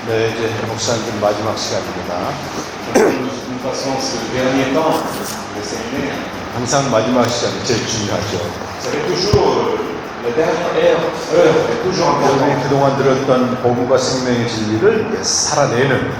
네, 이제 목사님 마지막 시간입니다. Nous passons ce dernier temps de séminaire. 항상 마지막 시간이 제일 중요하죠. Vous savez, toujours, la dernière heure est toujours 여러분이 importante. 그동안 들었던 복음과 생명의 진리를 살아내는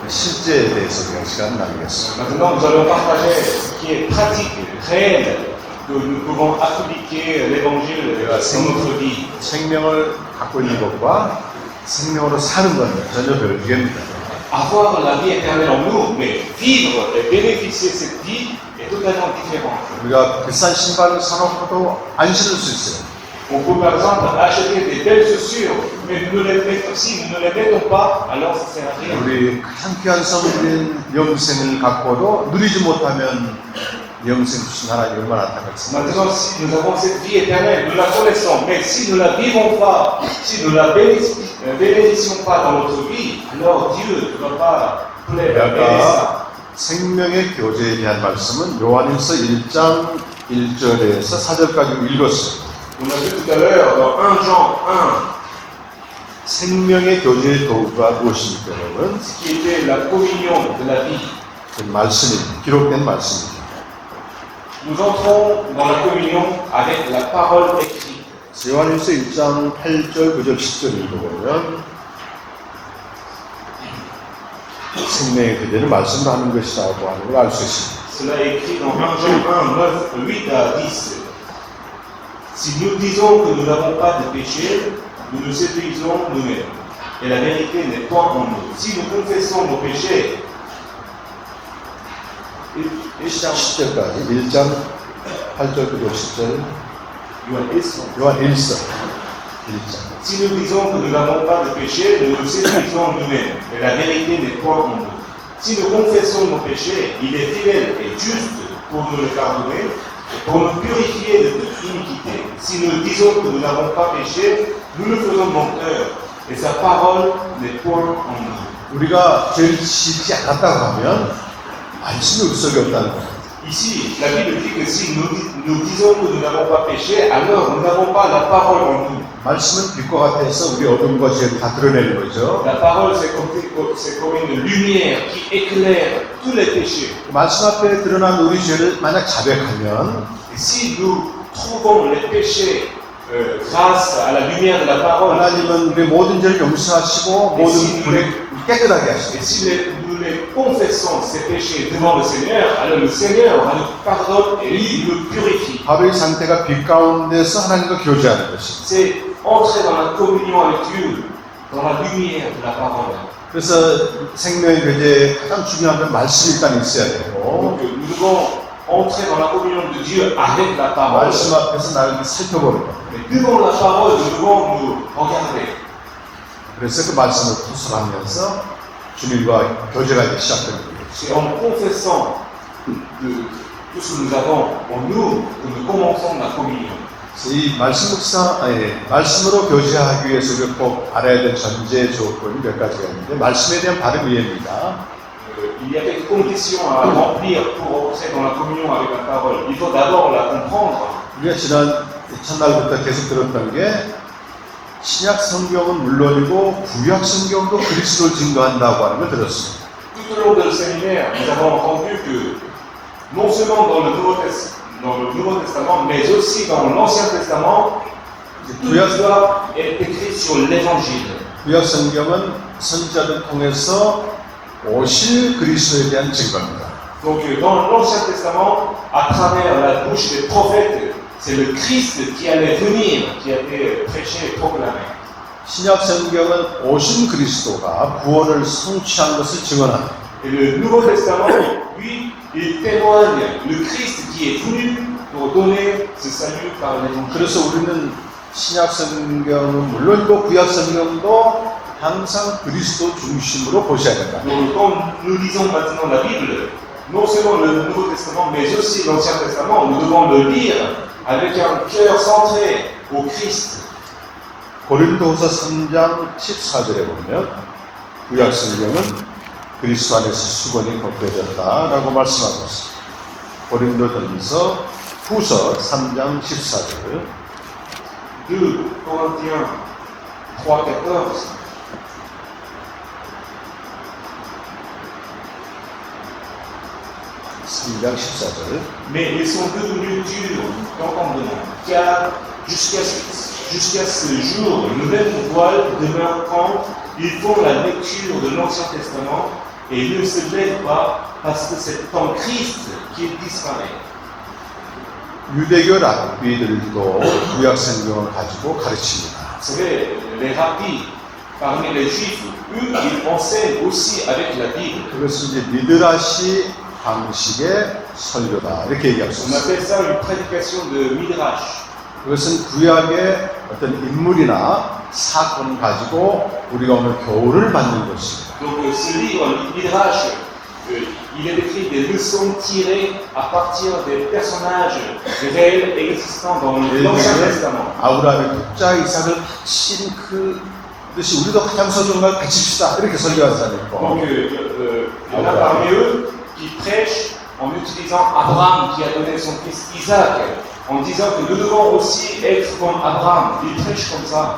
실제에 대해서 우리가 시간 나누겠습니다. Maintenant, nous allons partager ce qui est pratique, réel, que nous pouvons appliquer l'évangile dans notre vie. 생명을 갖고 있는 것과 생명으로 사는 건 전혀 별개입니다. Avoir la vie éternelle en nous, mais vivre et bénéficier de cette vie est totalement différent. 우리가 비싼 신발을 사놓고도 안 신을 수 있어요. On peut par exemple acheter des belles chaussures, mais si nous ne les mettons pas, alors ça sert à rien. 우리 가장 귀한 선물인 영생을 갖고도 누리지 못하면 영생 주신 하나님 얼마나 안타깝습니까? Maintenant, si nous avons cette vie éternelle, nous la connaissons, mais si nous ne la vivons pas, si nous ne la bénéficions pas dans notre vie, alors Dieu ne va pas plaire à ça. 아까 생명의 교제에 대한 말씀은 요한일서 1장 1절에서 4절까지 읽었어요. On a vu tout à l'heure dans 1 Jean 1, 생명의 교제의 도구가 무엇입니까, 여러분? ce qui était la communion de la vie. 그 말씀입니다. 기록된 말씀입니다. Nous entrons dans la communion avec la parole écrite. 요한일서 1장 8절, 9절, 10절 읽어보면 생명의 교제는 말씀으로 하는 것이라고 하는 걸 알 수 있습니다. Cela est écrit dans 1 Jean 1, 9, 8 à 10. Si nous disons que nous n'avons pas de péché, nous nous séduisons nous-mêmes. Et la vérité n'est point en nous. Si nous confessons nos péchés, 1장 10절까지 1장 8절, 9절, 10절 요한일서 1장 si nous disons que nous n'avons pas de péché, nous nous séduisons nous-mêmes. Et la vérité n'est point en nous. Si nous confessons nos péchés, il est fidèle et juste pour nous le pardonner et pour nous purifier de toute iniquité. Si nous disons que nous n'avons pas péché, nous nous faisons menteurs et sa parole n'est point en nous. 우리가 죄를 짓지 않았다고 하면 말씀이 우리 속에 없다는 거예요. Ici, la Bible dit que si nous disons que nous n'avons pas péché, alors nous n'avons pas la parole en nous. 말씀은 빛과 같아서 우리 어둠과 죄를 다 드러내는 거죠. La parole, c'est comme une lumière qui éclaire tous les péchés. 말씀 앞에 드러난 우리 죄를 만약 자백하면 Et si nous trouvons les péchés grâce à la lumière de la parole, 하나님은 우리 모든 죄를 용서하시고 모든 불을 깨끗하게 et 하시고 si nous les confessons ces péchés devant le Seigneur, alors le Seigneur nous pardonne et il nous purifie. 바로 이 상태가 빛 가운데서 하나님과 교제하는 것입니다. C'est entrer dans la communion avec Dieu, dans la lumière de la parole. 그래서 생명의 교제에 가장 중요한 건 말씀이 일단 있어야 되고 Donc nous devons entrer dans la communion de Dieu avec la parole. 말씀 앞에서 나를 살펴보는 것. Mais devant la parole, nous devons nous regarder. 그래서 그 말씀을 토설하면서 주님과 교제가 이제 시작됩니다. C'est en confessant tout ce que nous avons en nous que nous commençons la communion. 이 말씀으로 교제하기 위해서 우리가 꼭 알아야 될 전제 조건이 몇 가지가 있는데 말씀에 대한 바른 이해입니다. Il y a quelques conditions à remplir pour entrer dans la communion avec la parole. Il faut d'abord la comprendre. 우리가 지난 첫날부터 계속 들었던 게 신약 성경은 물론이고 구약 성경도 그리스도를 증거한다고 하는 걸 들었습니다. Tout au long de le séminaire, nous avons entendu que non seulement dans le Nouveau Testament, mais aussi dans l'Ancien Testament, toute l'histoire est écrite sur l'Évangile. 구약 성경은 선지자들 통해서 오실 그리스도에 대한 증거입니다. Donc dans l'Ancien Testament, à travers la bouche des prophètes, c'est le Christ qui allait venir, qui a été prêché et proclamé. 신약 성경은 오신 그리스도가 구원을 성취한 것을 증언합니다. Et le Nouveau Testament, lui, il témoigne le Christ qui est venu pour donner ce salut par l'Évangile. 그래서 우리는 신약 성경은 물론이고 구약 성경도 항상 그리스도 중심으로 보셔야 된다. Donc quand nous lisons maintenant la Bible, non seulement le Nouveau Testament, mais aussi l'Ancien Testament, nous devons le lire avec un cœur centré au Christ. 고린도후서 3장 14절에 보면 구약 성경은 그리스도 안에서 수건이 걷혀졌다라고 말씀하고 있습니다. 고린도전서 후서 3장 14절 2 Corinthiens 3:14. (12장 14절) Mais ils sont devenus durs d'entendement, car jusqu'à ce jour, le même voile demeure quand ils font la lecture de l'Ancien Testament et ne se lèvent pas parce que c'est en Christ qu'ils disparaissent. 유대교 랍비들도 구약 성경을 가지고 가르칩니다. Vous savez, les rabbis parmi les juifs, eux, ils enseignent aussi avec la Bible. 그것은 이제 미드라시 방식의 설교다 이렇게 얘기할 수 On 있습니다. appelle ça une prédication de Midrash. 그것은 구약의 어떤 인물이나 사건을 가지고 우리가 오늘 교훈을 받는 것입니다. Donc ce livre, Midrash, il est écrit des leçons tirées à partir des personnages réels existants dans l'Ancien Testament. 아브라함의 독자 이삭을 바친 그것이 우리도 가장 소중한 걸 바칩시다 이렇게 설교하는 사람이 있고 Donc il y en a parmi eux qui prêchent en utilisant Abraham qui a donné son fils Isaac, en disant que nous devons aussi être comme Abraham. Ils prêchent comme ça.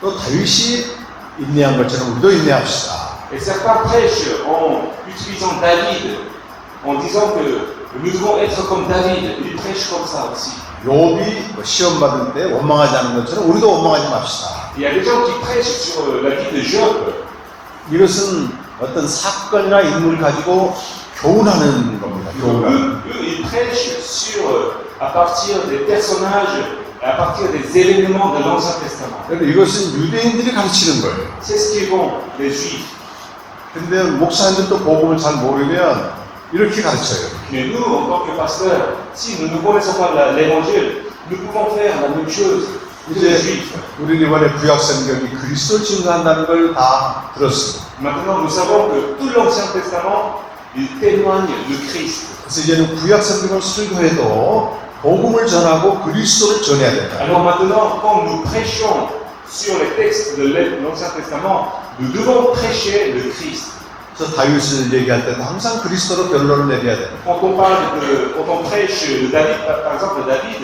또 다윗이 인내한 것처럼 우리도 인내합시다. Et certains prêchent en utilisant David, en disant que nous devons être comme David. Ils prêchent comme ça aussi. 욥이 시험 받을 때 원망하지 않은 것처럼 우리도 원망하지 맙시다. Il y a des gens qui prêchent sur la vie de Job. 이것은 어떤 사건이나 인물을 가지고 교훈하는 겁니다. 교훈. Eux, ils prêchent à partir des personnages, à partir des événements de l'Ancien Testament. 그런데 이것은 유대인들이 가르치는 거예요. C'est ce qu'ils font, les Juifs. 근데 목사님들도 복음을 잘 모르면 이렇게 가르쳐요. Mais nous, en tant que pasteurs, si nous ne connaissons pas l'Évangile, nous pouvons faire la même chose que les Juifs. 우리는 이번에 구약 성경이 그리스도를 증거한다는 걸 다 들었습니다. Maintenant, nous savons que tout l'Ancien Testament, il témoigne de Christ. 그래서 이제는 구약 성경을 설교해도 복음을 전하고 그리스도를 전해야 된다. Alors maintenant, quand nous prêchons sur les textes de l'Ancien Testament, nous devons prêcher le Christ. 그래서 다윗을 얘기할 때도 항상 그리스도로 결론을 내려야 된다. Quand on prêche David, par exemple David,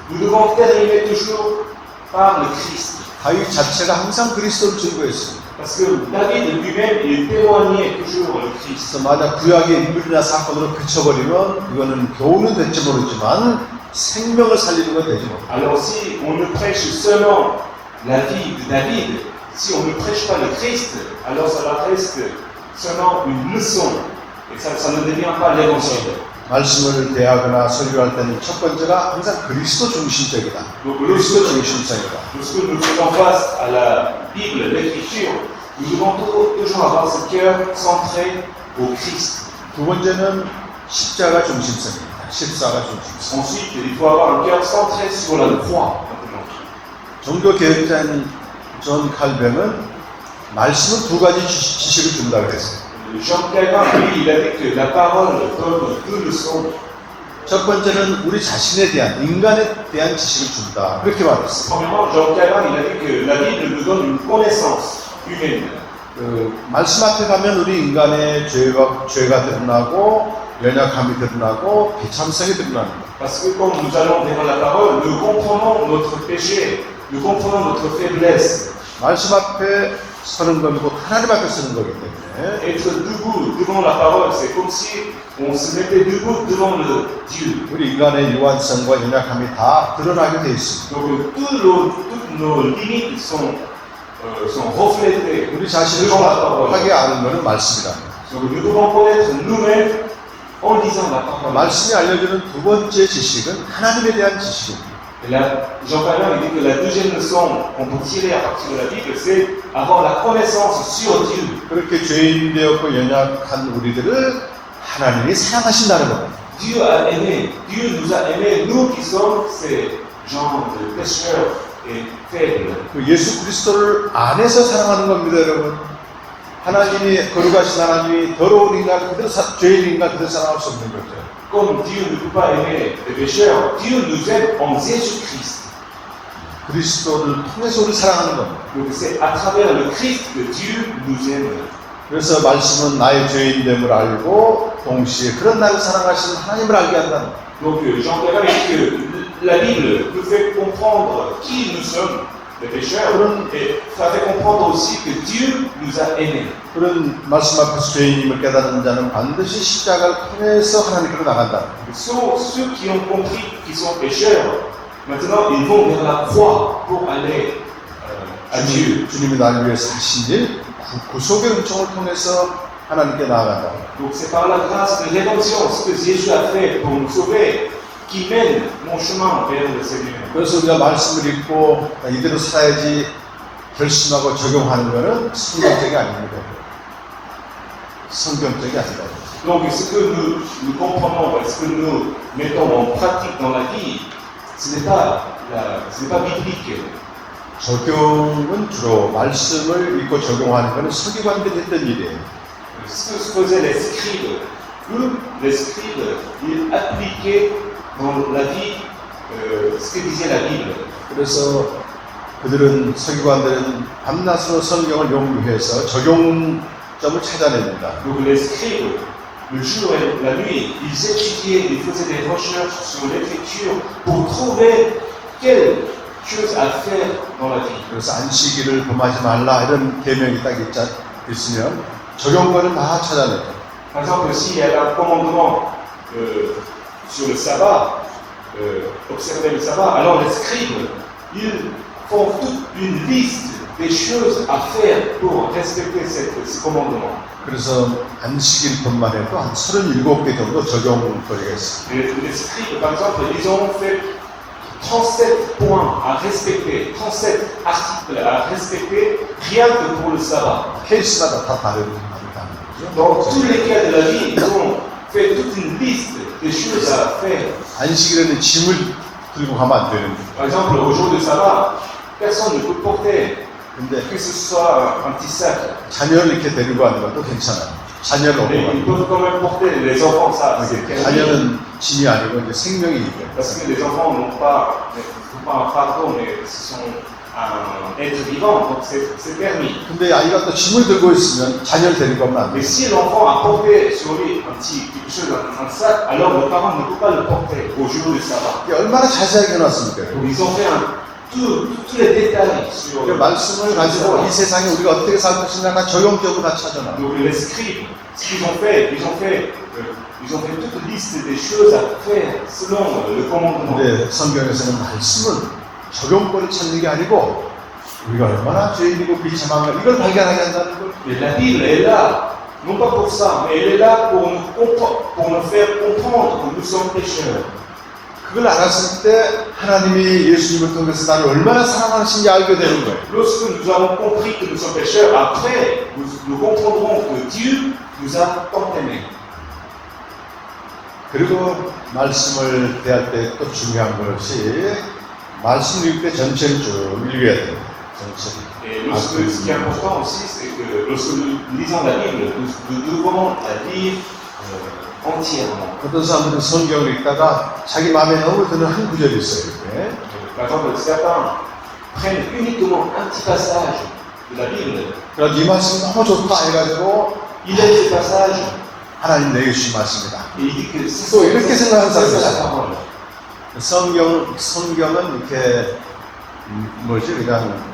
nous devons terminer toujours par le Christ. 다윗 자체가 항상 그리스도를 증거했습니다. Parce que David lui-même, il témoignait toujours le Christ. 그래서 만약 구약의 인물이나 사건으로 그쳐버리면 그거는 교훈은 될지 모르지만 생명을 살리는 건 되지 못해요. Alors si on ne prêche seulement la vie de David, si on ne prêche pas le Christ, alors ça reste seulement une leçon. Et ça ne devient pas l'évangile. 말씀을 대하거나 설교할 때는 첫 번째가 항상 그리스도 중심적이다. 그리스도 중심성이다. Lorsque nous faisons face à la Bible, l'écriture, nous devons toujours avoir ce cœur centré au Christ. 두 번째는 십자가 중심성입니다. 십자가 중심성. Ensuite, il faut avoir un cœur centré sur la croix. 종교 개혁자인 존 칼뱅은 말씀은 두 가지 지식을 준다고 그랬어요. Jean Calvin, lui, il a dit que la parole donne deux leçons. 첫 번째는 우리 자신에 대한 인간에 대한 지식을 준다. 그렇게 말했어요. Premièrement, Jean Calvin, il a dit que la Bible nous donne une connaissance humaine. 말씀 앞에 가면 우리 인간의 죄가 드러나고 연약함이 드러나고 비참성이 드러납니다. Parce que quand nous allons devant la parole, nous comprenons notre péché, nous comprenons notre faiblesse. 말씀 앞에 서는 것이고 하나님 앞에 서는 거기 때문에 Être debout devant la parole, c'est comme si on se mettait debout devant le Dieu. 우리 인간의 유한성과 연약함이 다 드러나게 돼 있습니다. Donc toutes nos limites sont reflétées. 우리 자신을 정확하게 아는 것은 말씀이랍니다. Donc nous devons connaître nous-mêmes en lisant la parole. 말씀이 알려주는 두 번째 지식은 하나님에 대한 지식입니다. Et là, Jean Calvin il dit que la deuxième leçon qu'on peut tirer à partir de la Bible, c'est avoir la connaissance sur Dieu. 그렇게 죄인 되었고 연약한 우리들을 하나님이 사랑하신다는 겁니다. Dieu nous a aimés, nous qui sommes ces gens de pécheurs et faibles. 예수 그리스도를 안에서 사랑하는 겁니다, 여러분. 하나님이 거룩하신 하나님이 더러운 인간 그대로 죄인 인간 그대로 사랑할 수 없는 거죠. Comme Dieu ne peut pas aimer les pécheurs, Dieu nous aime en Jésus-Christ. 그리스도를 통해서 우리 사랑하는 겁니다. Donc c'est à travers le Christ que Dieu nous aime. 그래서 말씀은 나의 죄인됨을 알고 동시에 그런 나를 사랑하시는 하나님을 알게 한다는 거예요. Donc Jean Calvin dit que la Bible nous fait comprendre qui nous sommes les pécheurs, et ça fait comprendre aussi que Dieu nous a aimés. 그런 말씀 앞에서 죄인임을 깨닫는 자는 반드시 십자가를 통해서 하나님께로 나간다. Ceux qui ont compris qu'ils sont pécheurs, maintenant ils vont vers la croix pour aller à Dieu. 주님이 나를 위해서 하신 일, 구속의 은총을 통해서 하나님께 나아간다. Donc c'est par la grâce de rédemption, ce que Jésus a fait pour nous sauver, qui mène mon chemin vers le Seigneur. 그래서 우리가 말씀을 읽고 이대로 살아야지 결심하고 적용하는 것은 성경적이 아닙니다. 성경적이 아니다. Donc ce que nous comprenons, ce que nous mettons en pratique dans la vie, ce n'est pas biblique. 적용은 주로 말씀을 읽고 적용하는 것은 서기관들이 했던 일이에요. Ce que faisaient les scribes, eux, les scribes, ils appliquaient dans la vie ce que disait la Bible. 그래서 그들은 서기관들은 밤낮으로 성경을 연구해서 적용점을 찾아냅니다. Donc les scribes, le jour et la nuit, ils étudiaient, ils faisaient des recherches sur l'écriture pour trouver quelle chose à faire dans la vie. 그래서 안식일을 범하지 말라 이런 계명이 딱 있으면 적용권을 다 찾아내요. Par exemple, s'il y a un commandement sur le sabbat, observer le sabbat, alors les scribes, ils font toute une liste des choses à faire pour respecter ce commandement. 그래서 안식일뿐만 해도 한 37개 정도 적용거리가 있습니다. Les scribes, par exemple, ils ont fait 37 points à respecter, 37 articles à respecter, rien que pour le sabbat. 케이스마다 다 다릅니다. Dans tous les cas de la vie, ils ont fait toute une liste des choses à faire. 안식일에는 짐을 들고 가면 안 되는데. Par exemple, au jour de sabbat, personne ne peut porter, 근데 que ce soit un petit sac. 자녀를 이렇게 데리고 가는 것도 괜찮아요. 자녀를 Mais 오고 ils 가는 peuvent quand même porter les enfants, ça c'est permis. 자녀는 짐이 아니고 이제 생명이기 때문에. Parce que les enfants n'ont pas un fardeau, mais ce sont un être vivant, donc c'est permis. 근데 아이가 또 짐을 들고 있으면 자녀를 데리고 가면 안 Mais 돼요. si l'enfant a porté sur lui quelque chose, un sac, alors le parent ne peut pas le porter au jour du sabbat. 이게 얼마나 자세하게 해놨습니까? Donc ils ont fait tous les détails sur 그 말씀을 가지고 이 세상에 우리가 어떻게 살 것인가 다 적용적으로 다 찾아놔. Donc les scribes, ce qu'ils ont fait, ils ont fait toute liste des choses à faire selon le commandement. 근데 성경에서는 말씀은 적용권을 찾는 게 아니고 우리가 얼마나 죄인이고 비참한가 이걸 발견하게 한다는 걸. Et la Bible est là, non pas pour ça, mais elle est là pour nous faire comprendre que nous sommes pécheurs. 그걸 알았을 때 하나님이 예수님을 통해서 나를 얼마나 사랑하시는지 알게 되는 거예요. Lorsque nous avons compris que nous sommes pécheurs, après, nous comprendrons que Dieu nous a tant aimés. 그리고 말씀을 대할 때 또 중요한 것이 말씀 읽을 때 전체를 쭉 읽어야 돼요. 전체를. Et ce qui est important aussi, c'est que lorsque nous lisons la Bible, nous devons la lire entièrement. 어떤 사람들은 성경을 읽다가 자기 마음에 너무 드는 한 구절이 있어요. 이렇게. Par exemple, certains prennent uniquement un petit passage de la Bible. 그래서 이 말씀이 너무 좋다 해가지고 Il aime ce passage 하나님 내게 주신 말씀이다. et il dit que 또 이렇게 생각하는 c'est 사람이 sa 있어요. parole. 성경은 이렇게 그냥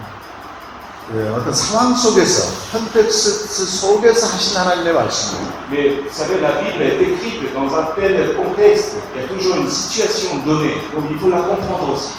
어떤 상황 속에서 컨텍스트 속에서 하신 하나님의 말씀이에요. Mais vous savez, la Bible est écrite dans un tel contexte, il y a toujours une situation donnée, donc il faut la comprendre aussi.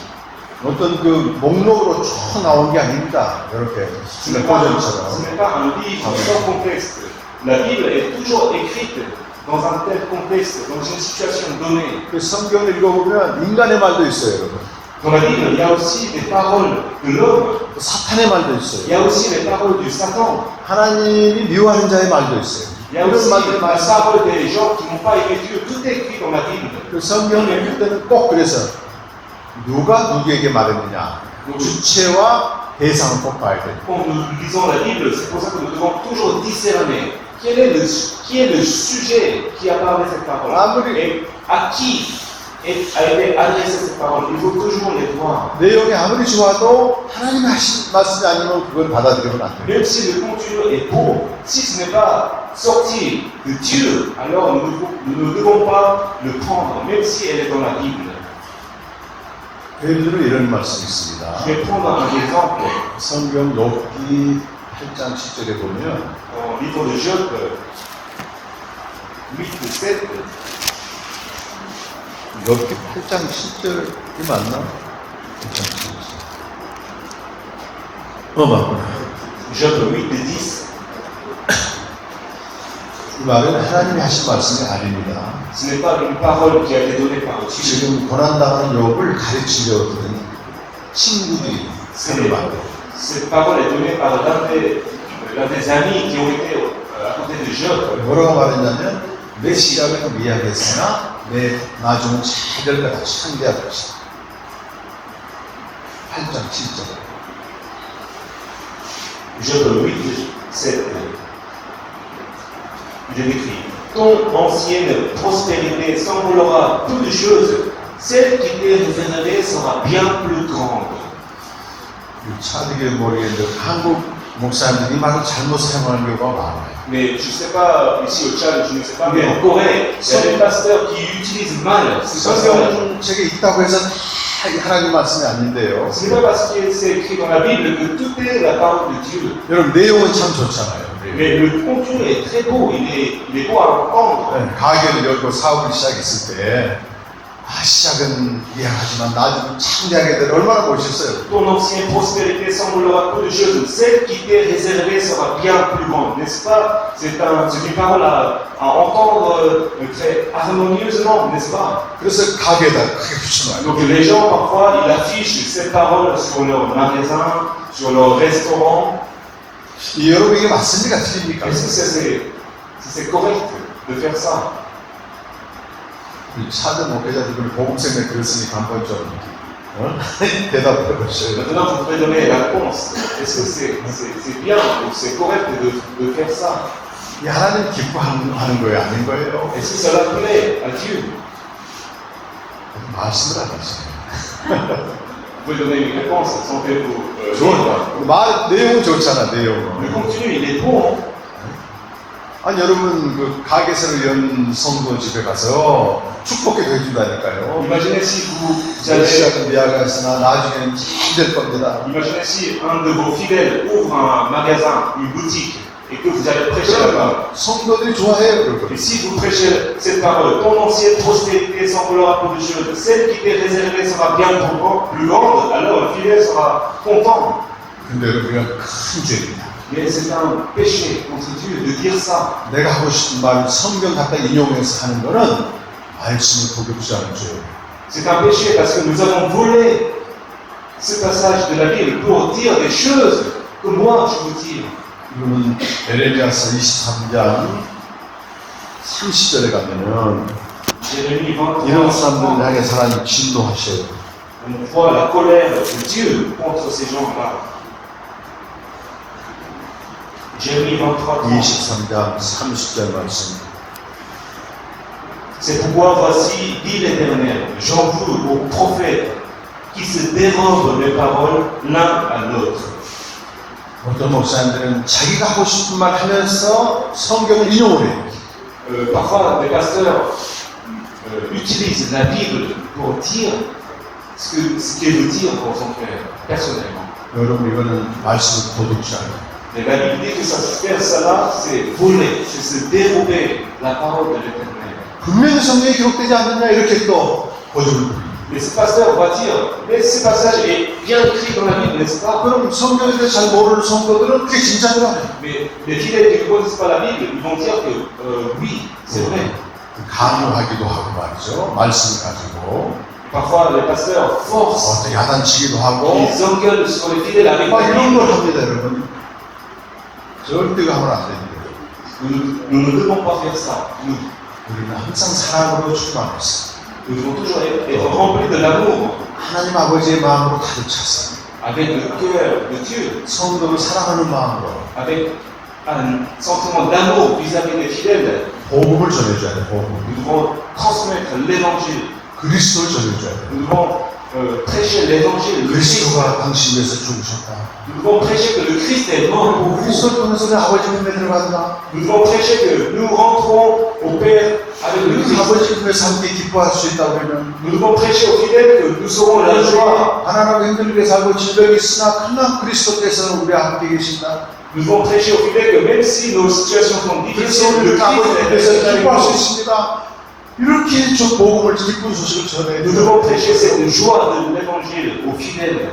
어떤 그 목록으로 쭉 나온 게 아닙니다. 이렇게 Ce n'est pas 고전처럼. un livre sans contexte. La Bible est toujours écrite dans un tel contexte, dans une situation donnée. 그 성경을 읽어보면 인간의 말도 있어요, 여러분. Dans la Bible, il y a aussi des paroles de l'homme, 또 사탄의 말도 il y 있어요. a aussi les paroles du Satan, 하나님이 미워하는 자의 말도 있어요. il y a 이런 aussi 말들이 la 많아요. parole des gens qui n'ont pas aimé Dieu. Tout est écrit dans la Bible. 그 성경을 읽을 때는 꼭 그래서 누가 누구에게 말했느냐 주체와 대상을 꼭 봐야 돼요. Quand nous lisons la Bible, c'est pour ça que nous devons toujours discerner qui est le sujet qui a parlé cette parole et à qui a été adressée cette parole. Il faut toujours les voir. 내용이 아무리 좋아도 하나님이 하신 말씀이 아니면 그걸 받아들이면 안 돼요. Même si le contenu est beau, si ce n'est pas sorti de Dieu, alors nous ne devons pas le prendre, même si elle est dans la Bible. 예를 들어 이런 말씀이 있습니다. Je vais prendre un exemple. 성경 욥기 8장 10절에 보면 Dans le livre de Job 8, 7, 욥기 8장 10절이 맞나? 8장 10절. 맞구나. Job 8, 10. 이 말은 하나님이 하신 말씀이 아닙니다. Ce n'est pas une parole qui a été donnée par Dieu. 지금 고난당하는 욥을 가르치려고 드는 친구들이 하는 말이에요. Cette parole est donnée par l'un des amis qui ont été à côté de Job. 뭐라고 말했냐면 내 시작은 미약했으나 내 나중은 잘 될 거다. 창대할 것이다. 8장 7절. Job 8, 7. Je l'écris. Ton ancienne prospérité semblera peu de choses. Celle qui t'est réservée sera bien plus grande. 차득에 모르겠는데 한국 목사님들이 이 말을 잘못 사용하는 경우가 많아요. Mais je ne sais pas, ici au Tchad, je ne sais pas, mais en Corée, il y a des pasteurs qui utilisent mal ces passages. 성경책에 있다고 해서 다 하나님 말씀이 아닌데요. Ce n'est pas parce que c'est écrit dans la Bible que tout est la parole de Dieu. 여러분 내용은 참 좋잖아요. Mais le contenu est très beau, il est beau à entendre. 네, 가게를 열고 사업을 시작했을 때 시작은 미약하지만 나중에 창대하게 될 얼마나 멋있어요. Ton ancienne prospérité semblera peu de choses. Celle qui t'est réservée sera bien plus grande, n'est-ce pas? C'est une parole à entendre très harmonieusement, n'est-ce pas? 그래서 가게에다 크게 붙여놔요. Donc les gens parfois ils affichent cette parole sur leur magasin, sur leur restaurant. 여러분 이게 맞습니까? 틀립니까? Est-ce que c'est correct de faire ça? 차드 목회자들은 복음생에 그랬으니까 한번 좀 대답해 보셔요. Maintenant, vous pouvez donner la réponse. Est-ce que c'est bien ou c'est correct de faire ça? 이 하나님 기뻐하는 거예요, 아닌 거예요? Est-ce que cela plaît à Dieu? 말씀을 안 하시네요. Vous pouvez donner une réponse sans que vous. 좋은 말, 내용은 좋잖아, Le 내용은. contenu, il est bon. 아니 여러분 그 가게세를 연 성도 집에 가서 축복기도 해준다니까요. Imaginez si vous allez. 시작은 미약했으나 나중에는 잘 될 겁니다. Imaginez si un de vos fidèles ouvre un magasin, une boutique, et que vous allez prêcher la parole. 성도들이 좋아해요, 그걸. Et si vous prêchez cette parole, ton ancienne prospérité semblera peu de choses, celle qui t'est réservée sera bien plus grande, alors le fidèle sera content. 근데 여러분 이건 큰 죄입니다. Mais c'est un péché contre Dieu de dire ça. 내가 하고 싶은 말을 성경 갖다 인용해서 하는 거는 말씀을 도둑질하는 죄예요. C'est un péché parce que nous avons volé ce passage de la Bible pour dire des choses que moi je veux dire. 이거는 에레미야서 23장 30절에 가면은 Jérémie 23, 이런 사람들을 향해 하나님 진노하셔요. on voit la colère de Dieu contre ces gens-là. Jérémie 23, 23장 30절 말씀. c'est pourquoi voici, dit l'Éternel, j'en veux aux prophètes qui se dérobent mes paroles l'un à l'autre. 어떤 목사님들은 자기가 하고 싶은 말 하면서 성경을 인용을 해요. Parfois, des pasteurs utilisent la Bible pour dire ce qu'il veut dire pour son cœur, personnellement. 여러분 이거는 말씀을 도둑질하는 Mais la Bible dit que ça, faire cela, c'est voler, c'est se dérober la parole de l'Éternel. 분명히 성경에 기록되지 않느냐 이렇게 또 고집을 부립니다. Mais ce pasteur va dire, mais ce passage est bien écrit dans la Bible, n'est-ce pas? 그럼 성경에 대해 잘 모르는 성도들은 그게 진짜인 거 아니에요? Mais les fidèles qui ne connaissent pas la Bible, ils vont dire que oui, c'est vrai. 강요하기도 하고 말이죠. 말씀을 가지고 Parfois, les pasteurs forcent, 어떻게 야단치기도 하고 ils engueulent sur les fidèles avec 막 la 이런 Bible. 걸 합니다, 여러분. 절대 하면 안 됩니다. Nous ne devons pas faire ça, nous. 우리는 항상 사랑으로 충만하고 있어요. Nous devons toujours être remplis de l'amour, 하나님 아버지의 마음으로 가득 찼어요. avec le cœur de Dieu, 성도를 사랑하는 마음으로 avec un sentiment d'amour vis-à-vis des fidèles. 복음을 전해줘야 돼요. 복음. Nous devons transmettre l'évangile. 그리스도를 전해줘야 돼요. Nous devons prêcher l'évangile. 그리스도가 당신 위해서 죽으셨다. Nous devons prêcher que le Christ est mort pour vous. 그리스도를 통해서 우리 아버지 품에 들어간다. Nous devons prêcher que nous rentrons au Père avec le 우리 Christ. 아버지 품에서 함께 기뻐할 수 있다 그러면 Nous devons prêcher aux fidèles que nous saurons la joie. 가난하고 힘들게 살고 질병이 있으나 그러나 그리스도께서는 우리와 함께 계신다. Nous devons prêcher aux fidèles que même si nos situations sont 그래서 difficiles, le 우리 아버지 Christ est 품에서 기뻐할 수 avec nous. 있습니다. 이렇게 저 복음을 기쁜 소식을 전해야 Nous devons prêcher cette joie de l'évangile aux fidèles.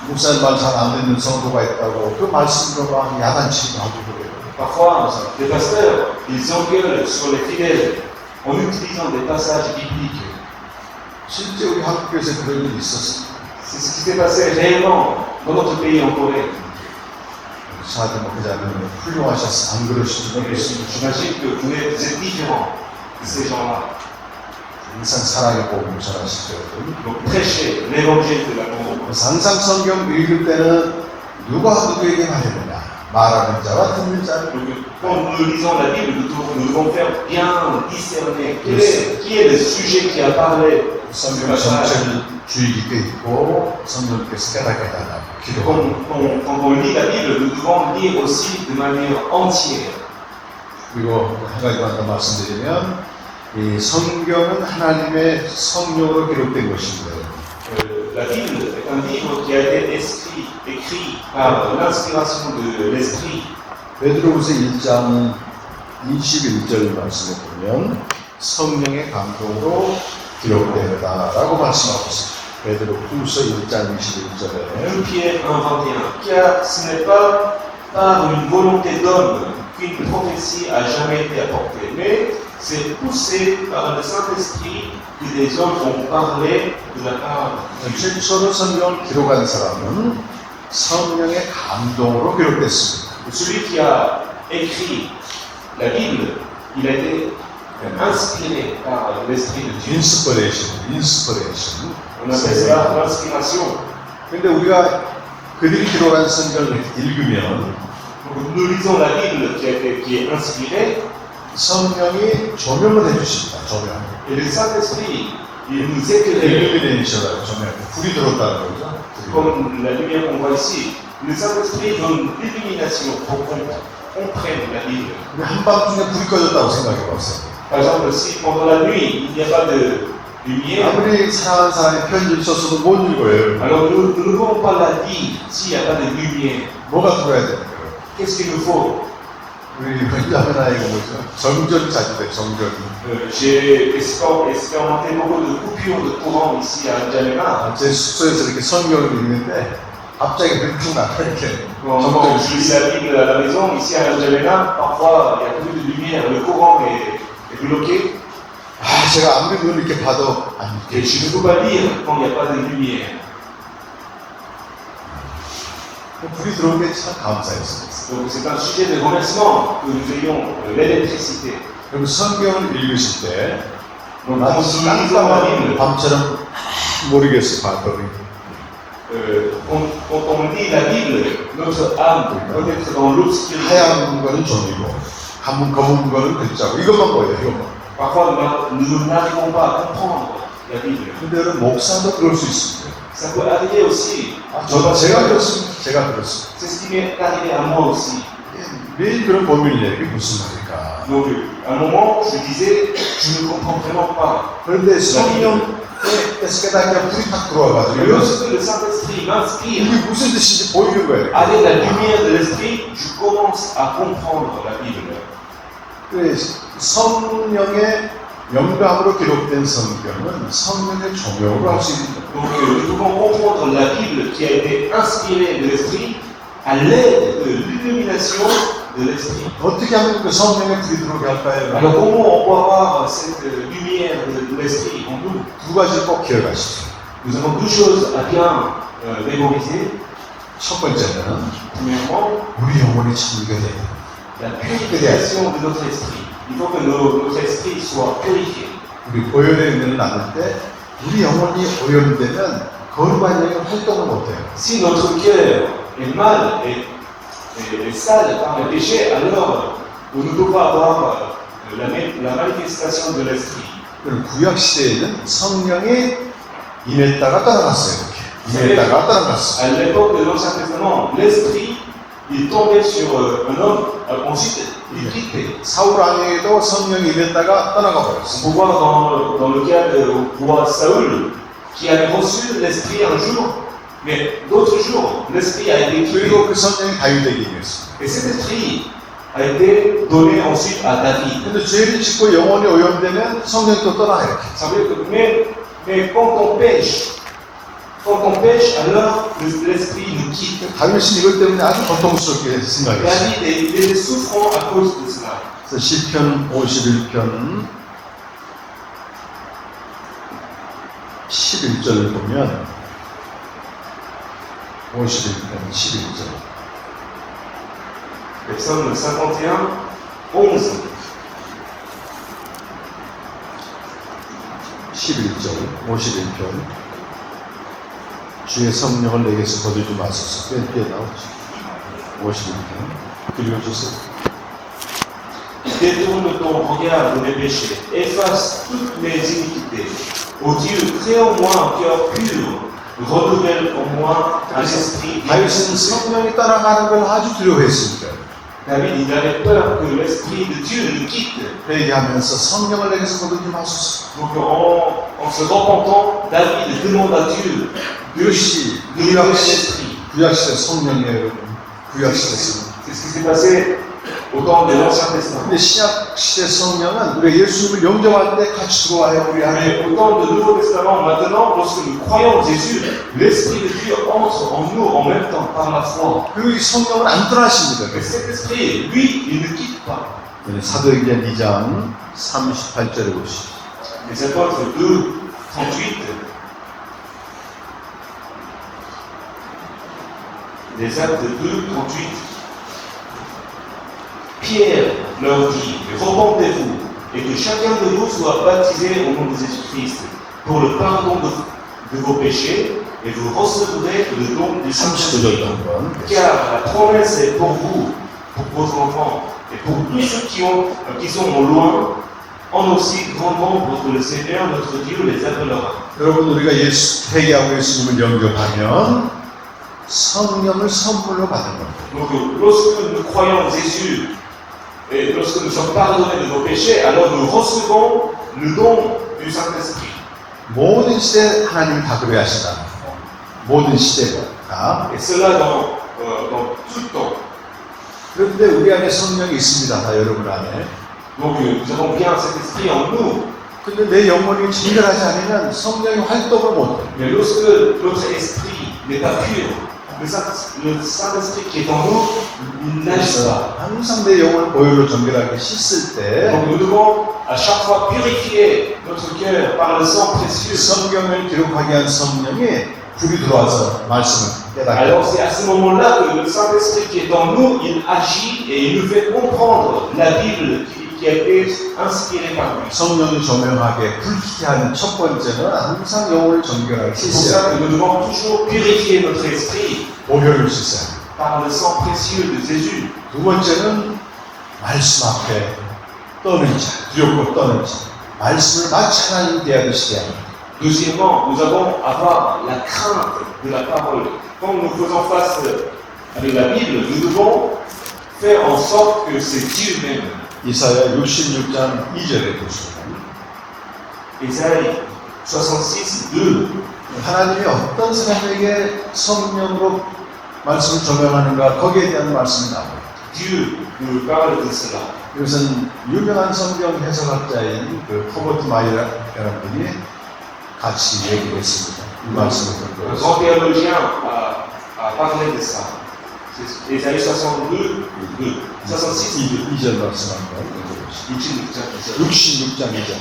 목사님 말 잘 안 듣는 성도가 있다고 그 말씀으로 막 야단치기도 하고 그래요. Parfois, les pasteurs, ils engueulent sur les fidèles en utilisant des passages bibliques. 실제 우리 한국교회에서 그런 일이 있었어요. C'est ce qui s'est passé réellement dans notre pays en Corée. 저한테 뭐 그자는 훌륭하셨어. 안 그러시죠? J'imagine que vous êtes différents de ces gens-là. 항상 사랑의 복음을 전하시죠. Donc prêchez l'évangile de l'amour. 항상 성경 읽을 때는 누가 누구에게 말해보냐. 말하는 자와 듣는 자를. Donc, quand nous lisons la Bible, nous devons faire bien discerner qui est le sujet qui a parlé. 성경 전체를 주의 깊게 읽고 성령께서 깨닫게 달라고 기도하고. Quand on lit la Bible, nous devons lire aussi de manière entière. 그리고 한 가지만 더 말씀드리면 이 성경은 하나님의 성령으로 기록된 것인데 La Bible est un livre qui a été écrit par l'inspiration de l'Esprit. 베드로후서 1장 21절 말씀에 보면 성령의 감동으로 기록되었다라고 말씀하고 있습니다. 베드로후서 1장 21절에 2 Pierre 1,21. Car ce n'est pas par une volonté d'homme qu'une prophétie a jamais été apportée, mais c'est poussé par le Saint-Esprit que des hommes ont parlé de la part de Dieu. 최초로 성경을 기록한 사람은 성령의 감동으로 기록됐습니다. Celui qui a écrit la Bible, il a été inspiré par l'Esprit de Dieu. 인스퍼레이션. On appelle cela l'inspiration. 근데 우리가 그들이 기록한 성경을 읽으면 Donc, nous lisons la Bible qui est inspirée, 성령이 조명을 해주십니다. 조명. et le Saint-Esprit, il nous éclaire. 일루미네이션이라고 조명. 불이 들어왔다는 거죠. Comme la lumière qu'on voit ici, le Saint-Esprit donne l'illumination pour qu'on comprenne la Bible. 우리 한밤중에 불이 꺼졌다고 생각해 봤어요. Par exemple, si pendant la nuit, il n'y a pas de lumière, 아무리 사랑하는 사람이 편지를 썼어도 못 읽어요. alors nous ne pouvons pas la lire s'il n'y a pas de lumière. 뭐가 들어야 되는 거예요? Qu'est-ce qu'il nous faut? 우리 야매나 이거 뭐죠? 정전이 자주 돼, 정전이. J'ai expérimenté beaucoup de coupures de courant ici à N'Djamena. 제 숙소에서 이렇게 성경을 읽는데 갑자기 불쭉 나가 이렇게. Quand 정전이. je lis la Bible à la maison, ici à N'Djamena, parfois il n'y a plus de lumière, le courant est bloqué. 아, 제가 아무리 눈을 이렇게 봐도 안 Et 읽게. je ne peux pas lire quand il n'y a pas de lumière. 불이 들어온 게 참 감사했어요. Donc c'est un sujet de remerciement que nous ayons l'électricité. 그럼 성경을 읽으실 때 Donc quand nous lisons la 깜깜한 Bible, 밤처럼 모르겠어요, 발걸이. quand on lit la Bible, notre âme peut être dans l'obscurité. 하얀 거는 종이고, 검은 거는 글자고, 이것만 보여요, 이것만. Parfois nous n'arrivons pas à comprendre la Bible. 근데 여러분, 목사도 그럴 수 있습니다. Ça peut arriver aussi. 제가 그렇습니다. 제가 그렇습니다. C'est ce qui m'est arrivé à moi aussi. 매일 그런 고민이에요. 이게 무슨 말일까? Donc, à un moment, je disais, je ne comprends vraiment pas. 그런데 성령께서 깨닫게 불이 탁 Mais 들어와가지고, lorsque le Saint-Esprit m'inspire, 이게 무슨 뜻인지 보이는 거예요. avec la lumière de l'Esprit, je commence à comprendre la Bible. 성령의 영감으로 기록된 성경은 성령의 조명으로 할 수 있는 거예요. Donc, nous pouvons comprendre la Bible qui a été inspirée de l'Esprit à l'aide de l'illumination de l'Esprit. 어떻게 하면 그 성령의 불이 들어오게 할까요? Alors, comment on peut avoir cette lumière de l'Esprit en nous? 두 가지를 꼭 기억하시죠. Nous avons deux choses à bien mémoriser. 첫 번째는 Premièrement, 우리 영혼이 참게 돼요. la purification de notre esprit. Il faut que notre esprit soit purifié. 우리 오염의 은혜를 나눌 때 우리 영혼이 오염되면 거룩한 영이 활동을 못해요. Si notre cœur est mal et sale par le péché, alors nous ne pouvons pas avoir la manifestation de l'esprit. 그럼 구약 시대에는 성령이 임했다가 떠나갔어요. 이렇게 임했다가 떠나갔어. À l'époque de l'Ancien Testament, l'Esprit, il tombait sur un homme, ensuite il quittait. 사울 왕에게도 성령이 임했다가 떠나가 버렸어. On peut voir dans le cas du roi Saül, qui avait reçu l'Esprit un jour, mais d'autres jours, l'Esprit a été quitté. 그리고 그 성령이 다윗에게 임했어. Et cet Esprit a été donné ensuite à David. 근데 죄를 짓고 영혼이 오염되면 성령이 또 떠나 이렇게. Ça veut dire que mais quand on pêche, alors l'Esprit nous quitte. 다윗은 이것 때문에 아주 고통스럽게 생각했어. David il était souffrant à cause de cela. 그래서 시편 51편 11절을 보면 51편 11절 Le psaume 51, 11. 11절 51편 주의 성령을 내게서 거두지 마소서. 꽤 나오죠. 51편 읽어주세요. Détourne ton regard de mes péchés, efface toutes mes iniquités. Ô Dieu, crée en moi un cœur pur, renouvelle en moi un esprit. 다윗은 성령이 떠나가는 걸 아주 두려워했으니까 David, il avait peur que l'Esprit de Dieu le quitte. 회개하면서 성령을 내게서 거두지 마소서. Donc en se repentant, David demande à Dieu 이것이 de lui donner l'Esprit. 구약시대 성령이에요, 여러분. 구약시대 성령. C'est ce qui s'est passé au temps de l'Ancien Testament. 근데 신약시대 성령은 우리가 예수님을 영접할 때 같이 들어와요, 우리 안에. Mais au temps du Nouveau Testament, maintenant, lorsque nous croyons en Jésus, l'Esprit de Dieu entre en nous en même temps par la foi. 그리고 이 성령은 안 떠나십니다. Et cet Esprit, lui, il ne quitte pas. 사도행전 2장 38절에 보시죠. Les apôtres 2, 38. Les actes 2, 38. Pierre leur dit, repentez-vous et que chacun de vous soit baptisé au nom de Jésus-Christ pour le pardon de vos péchés et vous recevrez le don du Saint-Esprit. 39절 한번. Car la promesse est pour vous, pour vos enfants et pour tous ceux qui sont au loin, en aussi grand nombre que le Seigneur notre Dieu les appellera. 여러분 우리가 회개하고 예수님을 영접하면 성령을 선물로 받는 겁니다. Donc lorsque nous croyons en Jésus et lorsque nous sommes pardonnés de nos péchés, alors nous recevons le don du Saint-Esprit. 모든 시대 하나님이 다 그래 하시다. 모든 시대가. Et cela dans tout le temps. 그런데 우리 안에 성령이 있습니다. 다 여러분 안에. Donc nous avons bien cet esprit en nous. 근데 내 영혼이 진결하지 않으면 성령이 활동을 못해. Mais lorsque notre esprit n'est pas pur, le Saint-Esprit qui est en nous, il n'agit pas. 항상 내 영혼을 보혈로 정결하게 씻을 때 Donc nous devons à chaque fois purifier notre cœur par le sang précieux. 성경을 기록하게 한 성령이 불이 들어와서 말씀을 깨닫게 Alors c'est à ce moment-là que le Saint-Esprit qui est en nous, il agit et il nous fait comprendre la Bible qui a été inspirée par lui. 성령이 조명하게 불쾌게 하는 첫 번째는 항상 영혼을 정결하게 C'est pour ça 씻어야 que nous devons toujours purifier notre esprit 보혈을 씻어야 돼. par le sang précieux de Jésus. 두 번째는 말씀 앞에 떠는 자, 두렵고 떠는 자. 말씀을 마치 하나님 대하듯이 대하는. Deuxièmement, nous avons à avoir la crainte de la parole. Quand nous faisons face avec la Bible, nous devons faire en sorte que c'est Dieu même. 이사야 66장 2절에 보시면 Ésaïe 66, 2. 하나님이 어떤 사람에게 성령으로 말씀을 조명하는가 거기에 대한 말씀이 나와요. Dieu nous parle de cela. 이것은 유명한 성경 해석학자인 그 포버트 마이어라는 분이 같이 얘기를 했습니다. 이 말씀을 Un 듣고 grand théologien a parlé de ça. C'est Ésaïe 62, 2. 66, 2. 2절 말씀 한번 읽어보시죠. 66. 66장 2절.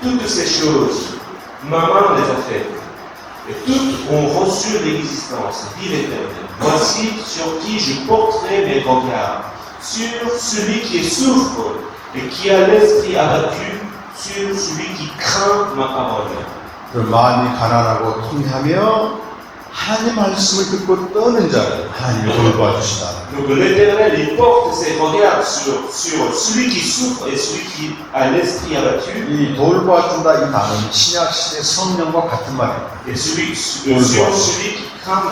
Toutes ces choses, ma main les a faites, et toutes ont reçu l'existence, dit l'Éternel. Voici sur qui je porterai mes regards, sur celui qui souffre et qui a l'esprit abattu, sur celui qui craint ma parole. 그 마음이 가난하고 통회하며 하나님 말씀을 듣고 떠는 자를 하나님이 돌봐주시다. Donc l'Éternel, il porte ses regards sur celui qui souffre et celui qui a l'esprit abattu. 이 돌봐준다 이 단어는 신약 시대 성령과 같은 말입니다. Et celui qui craint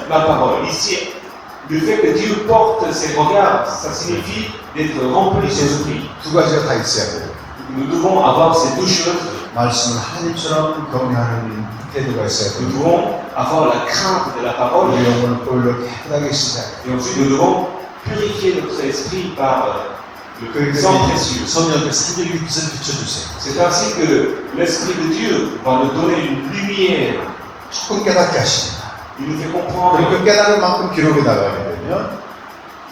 ma parole. Ici, le fait que Dieu porte ses regards, ça signifie d'être rempli d'esprit. 두 가지가 다 있어야 돼요. Nous devons avoir ces deux choses. 말씀을 하나님처럼 경외하는 태도가 있어야 Nous 돼요. devons avoir la crainte de la parole. 우리 영혼을 보일러 깨끗하게 씻어야 돼요. Et ensuite, nous devons purifier notre esprit par le sang précieux. 성령께서 하늘의 빛을 비춰주세요. C'est ainsi que l'Esprit de Dieu va nous donner une lumière. 조금 깨닫게 하십니다. Il nous fait comprendre. 그리고 깨달은 만큼 기록에 나가게 되면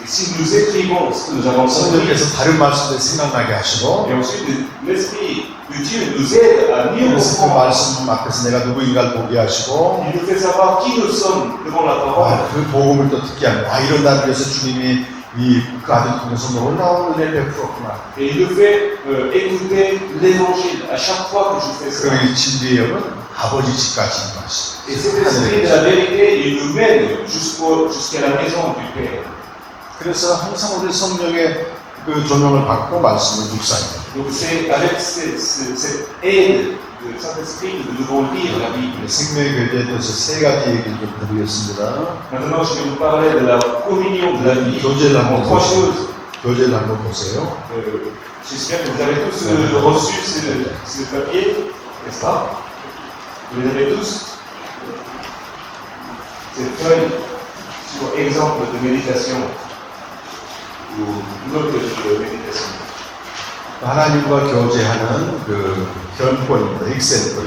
Et si nous écrivons ce que nous avons compris, 성령께서 다른 말씀들 생각나게 하시고 et ensuite l'Esprit de Dieu nous aide à mieux 그래서 그 comprendre. 말씀 앞에서 내가 누구인가를 보게 하시고 Il nous fait savoir qui nous sommes devant la parole. 그 복음을 또 듣게 합니다. 이런 나를 위해서 주님이 그 아들 통해서 놀라운 은혜를 베풀었구나. Et il nous fait écouter l'évangile à chaque fois que je fais ça. 그리고 이 진리의 영은 아버지 집까지 인도하시고 Et cet esprit de la vérité, il nous mène jusqu'à la maison du Père. 그래서 항상 우리 성령의 그 조명을 받고 말씀을 묵상해요. Donc c'est avec cette aide du Saint-Esprit que nous devons lire la Bible. 생명의 교제에 대해서 세 가지 얘기를 좀 드리겠습니다. Maintenant, je vais vous parler de la communion de la vie. 교제를 En 한번 trois 보세요. choses. 교제를 한번 보세요. J'espère que vous avez tous reçu ce papier, n'est-ce pas? Vous les avez tous? Cette feuille sur exemple de méditation ou note de méditation. 하나님과 교제하는 그 견본입니다. example.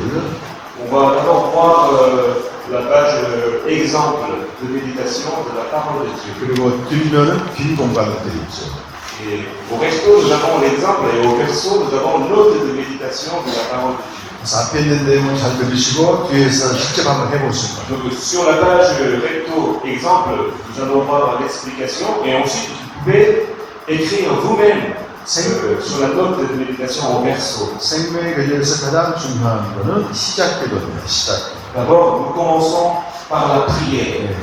On va d'abord voir la page exemple de méditation de la parole de Dieu. 그리고 뒷면은 빈 공간을 되어 있죠. Et au recto, nous avons l'exemple, et au verso, nous avons note de méditation de la parole de Dieu. 그래서 앞에 있는 내용을 잘 들으시고 뒤에서 직접 한번 해보실 거예요. Donc sur la page recto exemple, nous allons voir l'explication, et ensuite vous pouvez écrire vous-même sur la note de méditation au verso. 생명의 교제에서 가장 중요한 거는 시작 기도입니다. 시작 기도. D'abord, nous commençons par la prière.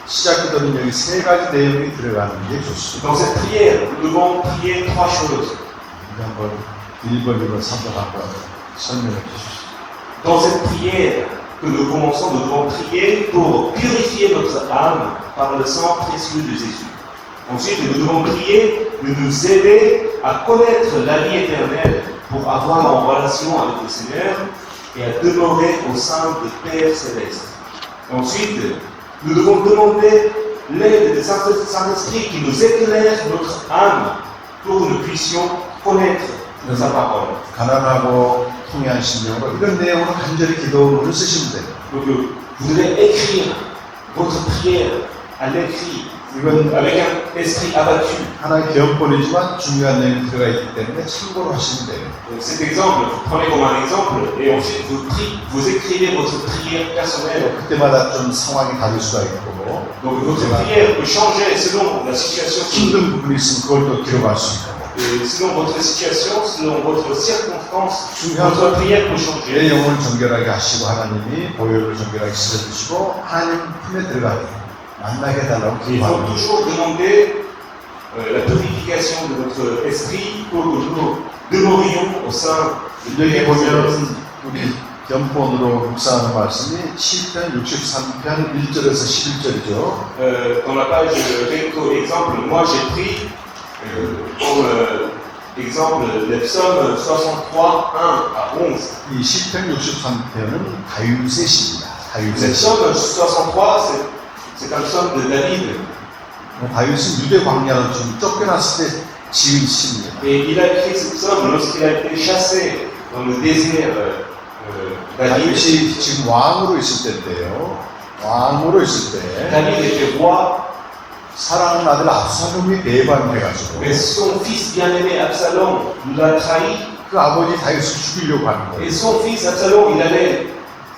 시작 기도는 여기 세 가지 내용이 들어가는 게 좋습니다. Dans cette prière, nous devons prier trois choses. 한번 1번, 2번, 3번 한번 설명해 주십시오. Dans cette prière que nous commençons, nous devons prier pour purifier notre âme par le sang précieux de Jésus. Ensuite, nous devons prier de nous aider à connaître la vie éternelle pour avoir en relation avec le Seigneur et à demeurer au sein du Père Céleste. Ensuite, nous devons demander l'aide du Saint-Esprit qui nous éclaire notre âme pour que nous puissions connaître sa parole. 가난하고 통해한 심령으로 이런 내용으로 간절히 기도문을 쓰시면 돼요. Donc, vous devez écrire votre prière à l'écrit 이건 avec un esprit abattu. 하나의 기업본이지만 중요한 내용이 들어가 있기 때문에 참고로 하시면 돼요. Donc, cet exemple, vous prenez comme un exemple et ensuite vous écrivez votre prière personnelle. 그때마다 좀 상황이 다를 수가 있고 Donc votre prière peut changer selon la situation. 힘든 부분이 있으면 그걸 또 기록할 수 있고 Et selon votre situation, selon votre circonstance, votre prière peut 내 changer. 영혼을 정결하게 하시고 하나님이 보혈을 정결하게 씻어주시고 하나님 품에 들어가게 만나게 해달라고 Il faut 기도합니다. toujours demander la purification de notre esprit pour que nous demeurions au sein de 여기 Dieu. 보면 우리 견본으로 묵상하는 말씀이 시편 63편 1절에서 11절이죠. Dans la page recto exemple, moi j'ai pris comme exemple le psaume 63, 1 à 11. 이 시편 63편은 다윗의 시입니다. Le 다윗의 시. psaume 63, c'est un psaume de David. 다윗은 유대 광야로 좀 쫓겨났을 때 지은 시입니다. Et il a écrit ce psaume lorsqu'il a été chassé dans le désert. David 다윗이 지금 왕으로 있을 때인데요. 왕으로 있을 때 était roi, 사랑하는 아들 압살롬이 배반해가지고 mais son fils bien-aimé Absalom l'a trahi. 그 아버지 다윗을 죽이려고 하는 Et 거예요. son fils Absalom, il allait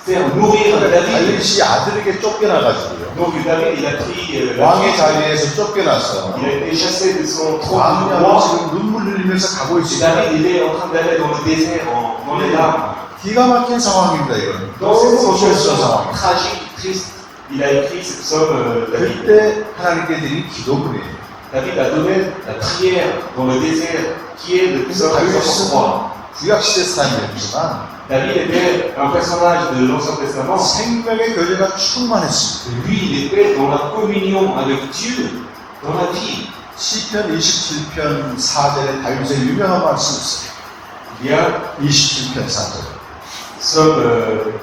faire mourir David. 다윗이 아들에게 쫓겨나가지고요. Donc David, il a pris 왕의 자리에서 쫓겨나서 il a été chassé de son trône de 왕이 roi. 지금 눈물 흘리면서 가고 Et 있습니다. David, il est en train d'aller dans le désert, dans les larmes. 기가 막힌 상황입니다. 이건 Dans cette 너무 situation 상황. tragique, triste, il a écrit ce psaume David. 그때 하나님께 드린 기도문이에요. David a donné la prière dans le désert, qui est le psaume 63. 구약시대 사람이었지만 David était un personnage de l'Ancien Testament. 생명의 교제가 충만했습니다. Lui, il était dans la communion avec Dieu, dans la vie. 시편 27편 4절에 다윗의 유명한 말씀이 있어요. Il y a 27편 4절. Psaume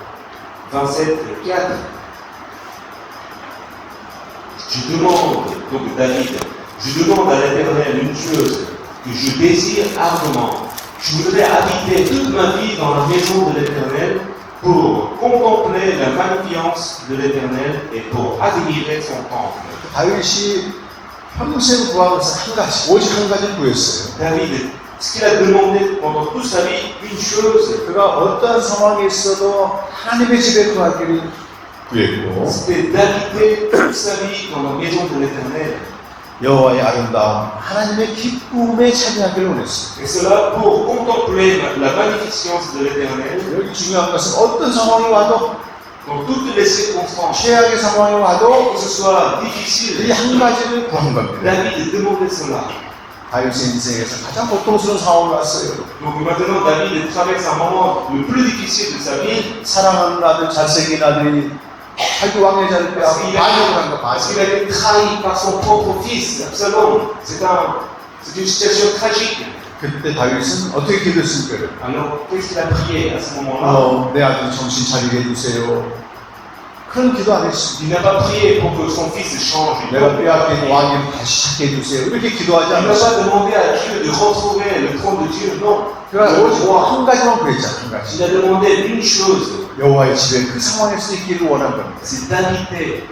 27, 4. Je demande, donc David, je demande à l'Éternel une chose que je désire ardemment. Je voudrais habiter toute ma vie dans la maison de l'Éternel pour contempler la magnificence de l'Éternel et pour admirer son temple. 다윗이 평생 구한 것은 한 가지, 오직 한 가지를 구했어요. David, ce qu'il a demandé pendant toute sa vie, une chose, 그가 어떠한 상황에 있어도 하나님의 집에 거하기를 구했고 c'était d'habiter toute sa vie dans la maison de l'Éternel. 여호와의 아름다움, 하나님의 기쁨에 참여하기를 원했어요. Et cela pour contempler la magnificence de l'Éternel 여기 중요한 것은 어떤 상황이 와도 dans toutes les circonstances. 최악의 상황이 와도 Que ce soit 이 difficile, 한 가지를 구한 겁니다. David demandait cela. 다윗의 인생에서 가장 고통스러운 상황을 왔어요. Donc maintenant, David traverse un moment le plus difficile de sa vie 사랑하는 아들, 잘생긴 아들이 자기 왕의 자리를 빼앗고 반역을 한 거, parce qu'il a 반역. été trahi par son propre fils, Absalom. C'est une situation tragique. 그때 다윗은 어떻게 기도했습니까? Alors, qu'est-ce qu'il a prié à ce moment-là? 내 아들 정신 차리게 해주세요. 그런 기도 안 했습니다. Il n'a pas prié pour que son fils change. Il 내가 빼앗긴 왕님 다시 찾게 해주세요. 이렇게 기도하지 n'a 않았어요. pas demandé à Dieu de retrouver le trône de Dieu, non. 그러나 오직 Il 한 가지만 구했잖아, 한 가지. a demandé une chose, 여호와의 집에 그 상황에서 있기를 원한 겁니다. c'est d'habiter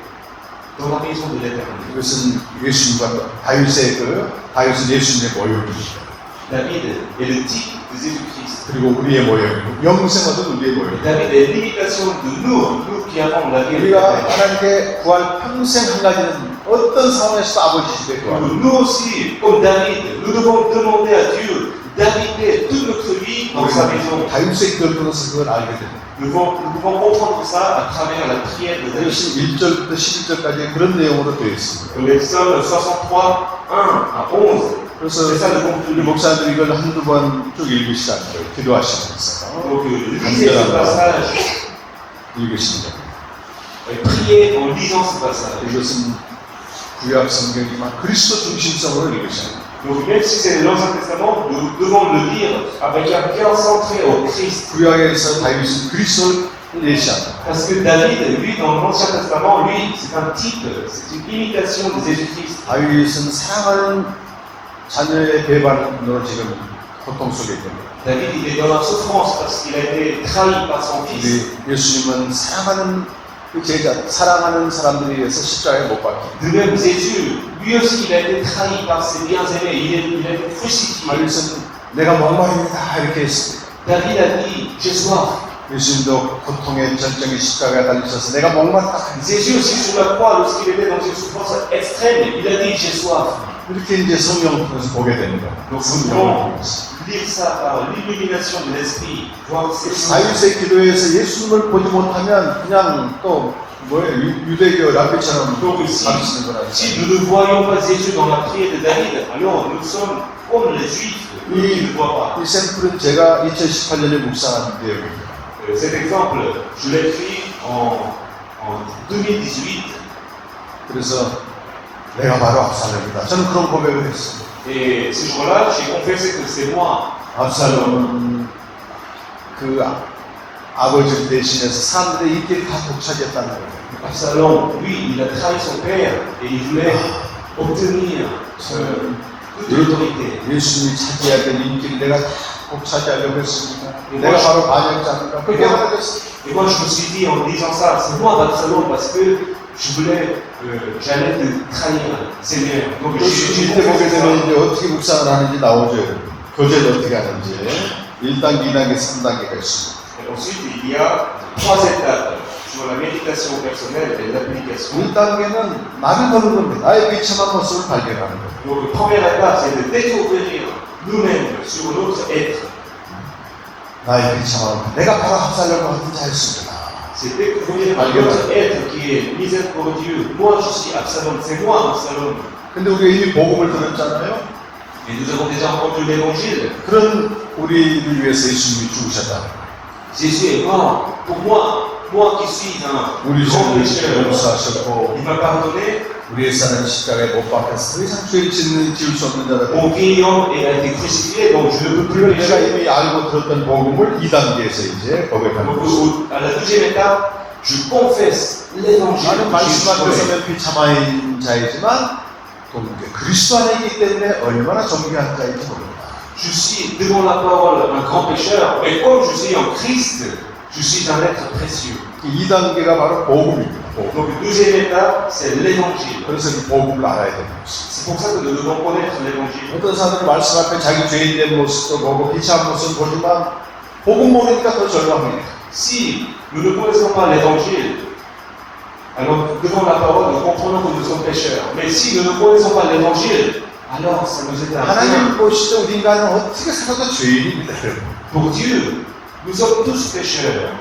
dans la maison de l'Éternel. 이것은 예수님과 다윗은 예수님의 모형입니다. David est le type de Jésus-Christ. 그리고 우리의 모형이고 영생 얻은 우리의 모형. David est l'imitation de nous qui avons la vie 우리가 éternelle. 하나님께 구할 평생 한 가지는 어떤 상황에서도 아버지 집에 구하는 Donc, nous aussi, comme David, nous devons demander à Dieu d'habiter toute notre vie dans sa maison. 다윗의 기도를 통해서 그걸 알게 됩니다. Nous pouvons comprendre ça à travers la prière de David. 그것이 1절부터 11절까지 그런 내용으로 되어 있습니다. Les psaumes 63, 1 à 11. 그래서 C'est ça le 우리 contenu. 목사님들이 이걸 한두 번 쭉 읽으시다는 거예요. 기도하시면서 Donc, lisez ce passage 읽으십니다. et priez en lisant ce passage. 이것은 구약 성경이지만 그리스도 중심성으로 읽으셔야 돼요. Donc, même si c'est l'Ancien Testament, nous devons le lire avec un cœur centré au Christ. 구약에서 다윗은 그리스도를 예시한다. Parce que David, lui, dans l'Ancien Testament, lui, c'est un type, c'est une imitation de Jésus-Christ. 다윗은 사랑하는 자녀의 배반으로 지금 고통 속에 있습니다. David, il est dans la souffrance parce qu'il a été trahi par son fils. 우리 예수님은 사랑하는 그 제자, 사랑하는 사람들에 의해서 십자가에 못 박혀. De même, Jésus, lui aussi, il a été trahi par ses bien-aimés, il a été crucifié. 다윗은 내가 목마릅니다 이렇게 했습니다. David a dit, j'ai soif. 예수님도 고통의 전쟁의 십자가에 달리셔서 내가 목마르다. Jésus aussi, sur la croix, lorsqu'il était dans une souffrance extrême, il a dit, j'ai soif. 이렇게 이제 성경을 통해서 보게 됩니다. Donc, 성경을 nous 통해서. lire ça par l'illumination de l'esprit, voir ces choses. 다윗의 기도에서 예수님을 보지 못하면 그냥 또 뭐예요? 유대교 랍비처럼 Donc, 가르치는 거라. si nous ne voyons pas Jésus dans la prière de David, alors nous sommes comme les Juifs, eux qui ne voient pas. 이 샘플은 제가 2018년에 묵상한 내용입니다. Cet exemple, je l'ai écrit en 2018. 그래서 내가 바로 압살롬이다. 저는 그런 고백을 했습니다. Et ce jour-là, j'ai confessé que c'est moi. 압살롬은 그 아버지를 대신해서 사람들의 인기를 다 독차지했다는 거예요. Absalom, lui, il a trahi son père et il voulait obtenir toute l'autorité. 예수님이 차지해야 될 인기를 내가 다 독차지하려고 했습니다. 내가 바로 반역자입니다. 그렇게 말했어요. Et moi, je me suis dit en disant ça, c'est moi Absalom parce que j'allais te trahir, Seigneur. Donc, j'ai 이때 보게 confessé 되면 ça. 이제 어떻게 묵상을 하는지 나오죠. 교제를 어떻게 하는지. 1단계, 2단계, 3단계가 있습니다. Et ensuite, il y a 3 étapes sur la méditation personnelle et l'application. 1단계는 나를 보는 겁니다. 나의 비참한 모습을 발견하는 거예요. Donc, la première étape, c'est de découvrir nous-mêmes sur notre être. 나의 비참한 모습. 내가 바로 합살려고 하는 자였습니다. C'est découvrir notre être qui est miséricordieux. Moi, je suis Absalom, c'est moi Absalom. 근데 우리가 이미 복음을 들었잖아요. Et nous avons déjà entendu l'évangile. 그런 우리를 위해서 예수님이 죽으셨다. Jésus est mort pour moi qui suis un 우리 grand 죄를 pécheur. 용서하셨고 Il m'a pardonné. 우리의 사는 십자가에 못 박혀서 더 이상 죄를 지을 수 없는 자다. Mon vieil homme a été crucifié, donc je ne peux plus 그걸 내가 pécher. 이미 알고 들었던 복음을 2단계에서 이제 고백하는 Donc, 거죠. à la deuxième étape, je confesse l'évangile. 나는 que 말씀 Jésus 앞에서 connaît. 면 비참한 자이지만 또 이제 그리스도 안에 있기 때문에 얼마나 존귀한 자인지 모릅니다. Je suis devant la parole un grand pécheur, mais comme je suis en Christ, je suis un être précieux. 2단계가 바로 복음입니다. 복음. Donc, la deuxième étape, c'est l'évangile. 그래서 이 복음을 알아야 되는 것이. C'est pour ça que nous devons connaître l'évangile. 어떤 사람들은 말씀 앞에 자기 죄인된 모습도 보고 비참한 모습을 보지만 복음 모르니까 더 절망합니다. Si nous ne connaissons pas l'évangile, alors devant la parole, nous comprenons que nous sommes pécheurs. Mais si nous ne connaissons pas l'évangile, alors ça nous est à rien. 하나님 보시죠. 우리 인간은 어떻게 살아도 죄인입니다. 여러분. Pour Dieu, nous sommes tous pécheurs.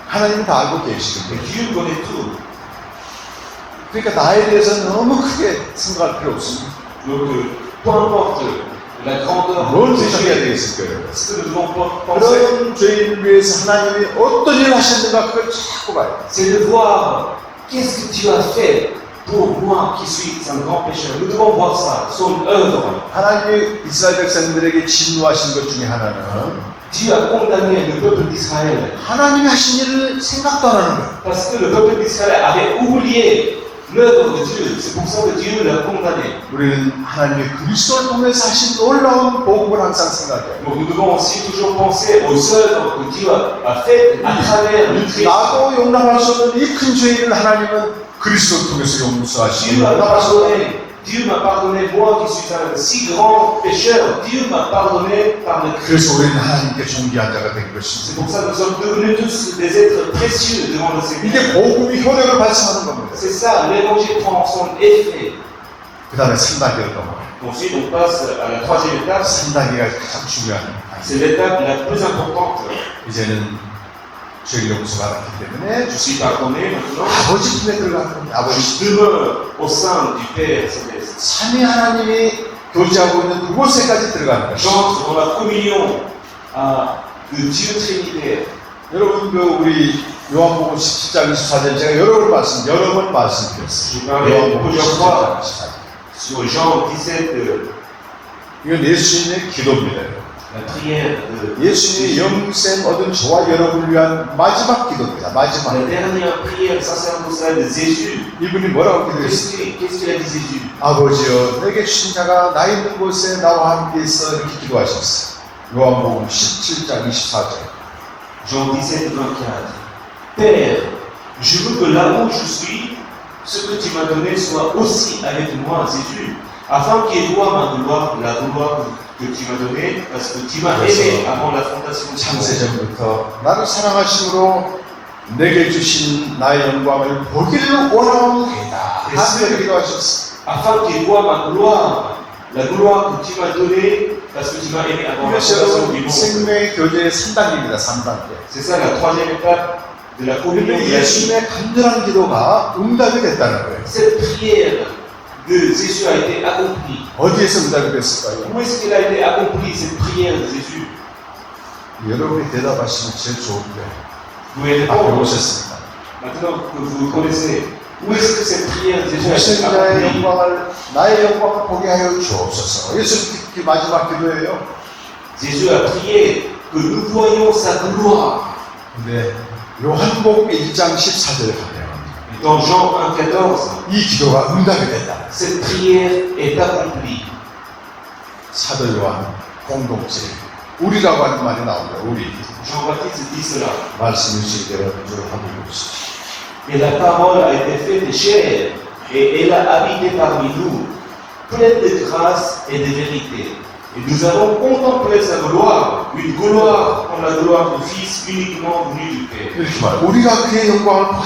하나님은 다 알고 Et 계시는데 Dieu connaît tout. 그러니까 나에 대해서 너무 크게 생각할 필요 없습니다. Donc, peu importe la grandeur 뭘 du 생각해야 péché, 되겠을 거예요. ce que nous devons penser, 그런 죄인을 위해서 하나님이 어떤 일을 하셨는가 그걸 자꾸 봐요. c'est de voir qu'est-ce que Dieu a fait pour moi qui suis un grand pécheur. Nous devons voir ça, son œuvre. 하나님이 이스라엘 백성들에게 진노하신 것 중에 하나는 Dieu a condamné le peuple d'Israël 하나님이 하신 일을 생각도 안 하는 거예요. parce que le peuple d'Israël avait oublié l'œuvre de Dieu. C'est pour ça que Dieu l'a condamné. 우리는 하나님의 그리스도를 통해서 하신 놀라운 복음을 항상 생각해요. Donc nous devons aussi toujours penser aux œuvres que Dieu a faites à travers le Christ. 나도 용납할 수 없는 이 큰 죄인을 하나님은 그리스도를 통해서 용서하시고 Dieu m'a 용납할 수 없는 pardonné. Dieu m'a pardonné, moi qui suis un si grand pécheur. Dieu m'a pardonné par le Christ. 그래서 우리는 하나님께 존귀한 자가 된 C'est 것입니다. pour ça que nous sommes devenus tous des êtres précieux devant le Seigneur. 이게 복음이 효력을 발생하는 겁니다. C'est ça, l'évangile prend son effet. 그 다음에 3단계로 넘어가요. Ensuite, on passe à la troisième étape. 3단계가 가장 중요한 C'est l'étape la plus importante. 이제는 죄를 용서받았기 때문에 Je suis pardonné maintenant. 아버지 품에 들어가는 겁니다. 아버지 Je demeure au sein du Père Céleste. 삼위 하나님이 교제하고 있는 그곳에까지 들어가는 거죠. J'entre dans la communion de Dieu Trinitaire. 여러분 그 우리 요한복음 17장 24절 제가 여러 번 말씀드렸어요. Je parlais 요한복음 plusieurs 17장 fois 24절. sur Jean 17, 이건 예수님의 기도입니다. la prière de 예수님이 영생 얻은 저와 여러분을 위한 마지막 기도입니다. 마지막. la dernière prière sacerdotale de Jésus. 이분이 뭐라고 기도했어요? Qu'est-ce qu'il a dit Jésus? 아버지여 내게 주신 자가 나 있는 곳에 나와 함께 있어 이렇게 기도하셨어요. 요한복음 17장 24절. Jean 17, 24. Père, je veux que là où je suis, ce que tu m'as donné soit aussi avec moi, Jésus, afin qu'il voie ma gloire, la gloire que tu m'as donnée, parce que tu m'as aimé avant la fondation du monde. 창세전부터 나를 사랑하심으로 내게 주신 나의 영광을 보기를 원하옵나이다. 하나님께 기도하셨어요. Afin qu'il voie ma gloire, la gloire que tu m'as donnée, parce que tu m'as aimé avant la 이것이 fondation du 여러분 monde. 생명의 교제의 3단계입니다. 3단계. C'est ça la troisième étape de la communion de 그런데 la vie. 예수님의 간절한 기도가 응답이 됐다는 거예요. Cette prière de Jésus a été accomplie. 어디에서 응답이 됐을까요? Où est-ce qu'elle a été accomplie, cette prière de Jésus? 여러분이 대답하시면 제일 좋은데 Vous pouvez 앞에 répondre. 오셨습니다. Maintenant que vous connaissez, où est-ce que cette prière de Jésus a été 독생자의 accomplie? 영광을 나의 영광을 보게 하여 주옵소서. 예수님 그 마지막 기도예요. Jésus a prié que nous voyions sa gloire. 근데 요한복음 1장 14절에 가면 Dans Jean 1,14, 이 기도가 응답이 된다. cette prière est accomplie. 사도 요한 공동체 우리라고 하는 말이 나옵니다. 우리 Jean-Baptiste dit cela. 말씀을 주대로 하고 있습니다. Et la parole a été faite chair, et elle a habité parmi nous, pleine de grâce et de vérité. Et nous avons contemplé sa gloire, une gloire comme la gloire du Fils uniquement venu du Père. 이렇게 말. 우리가 그의 영광을 보았다.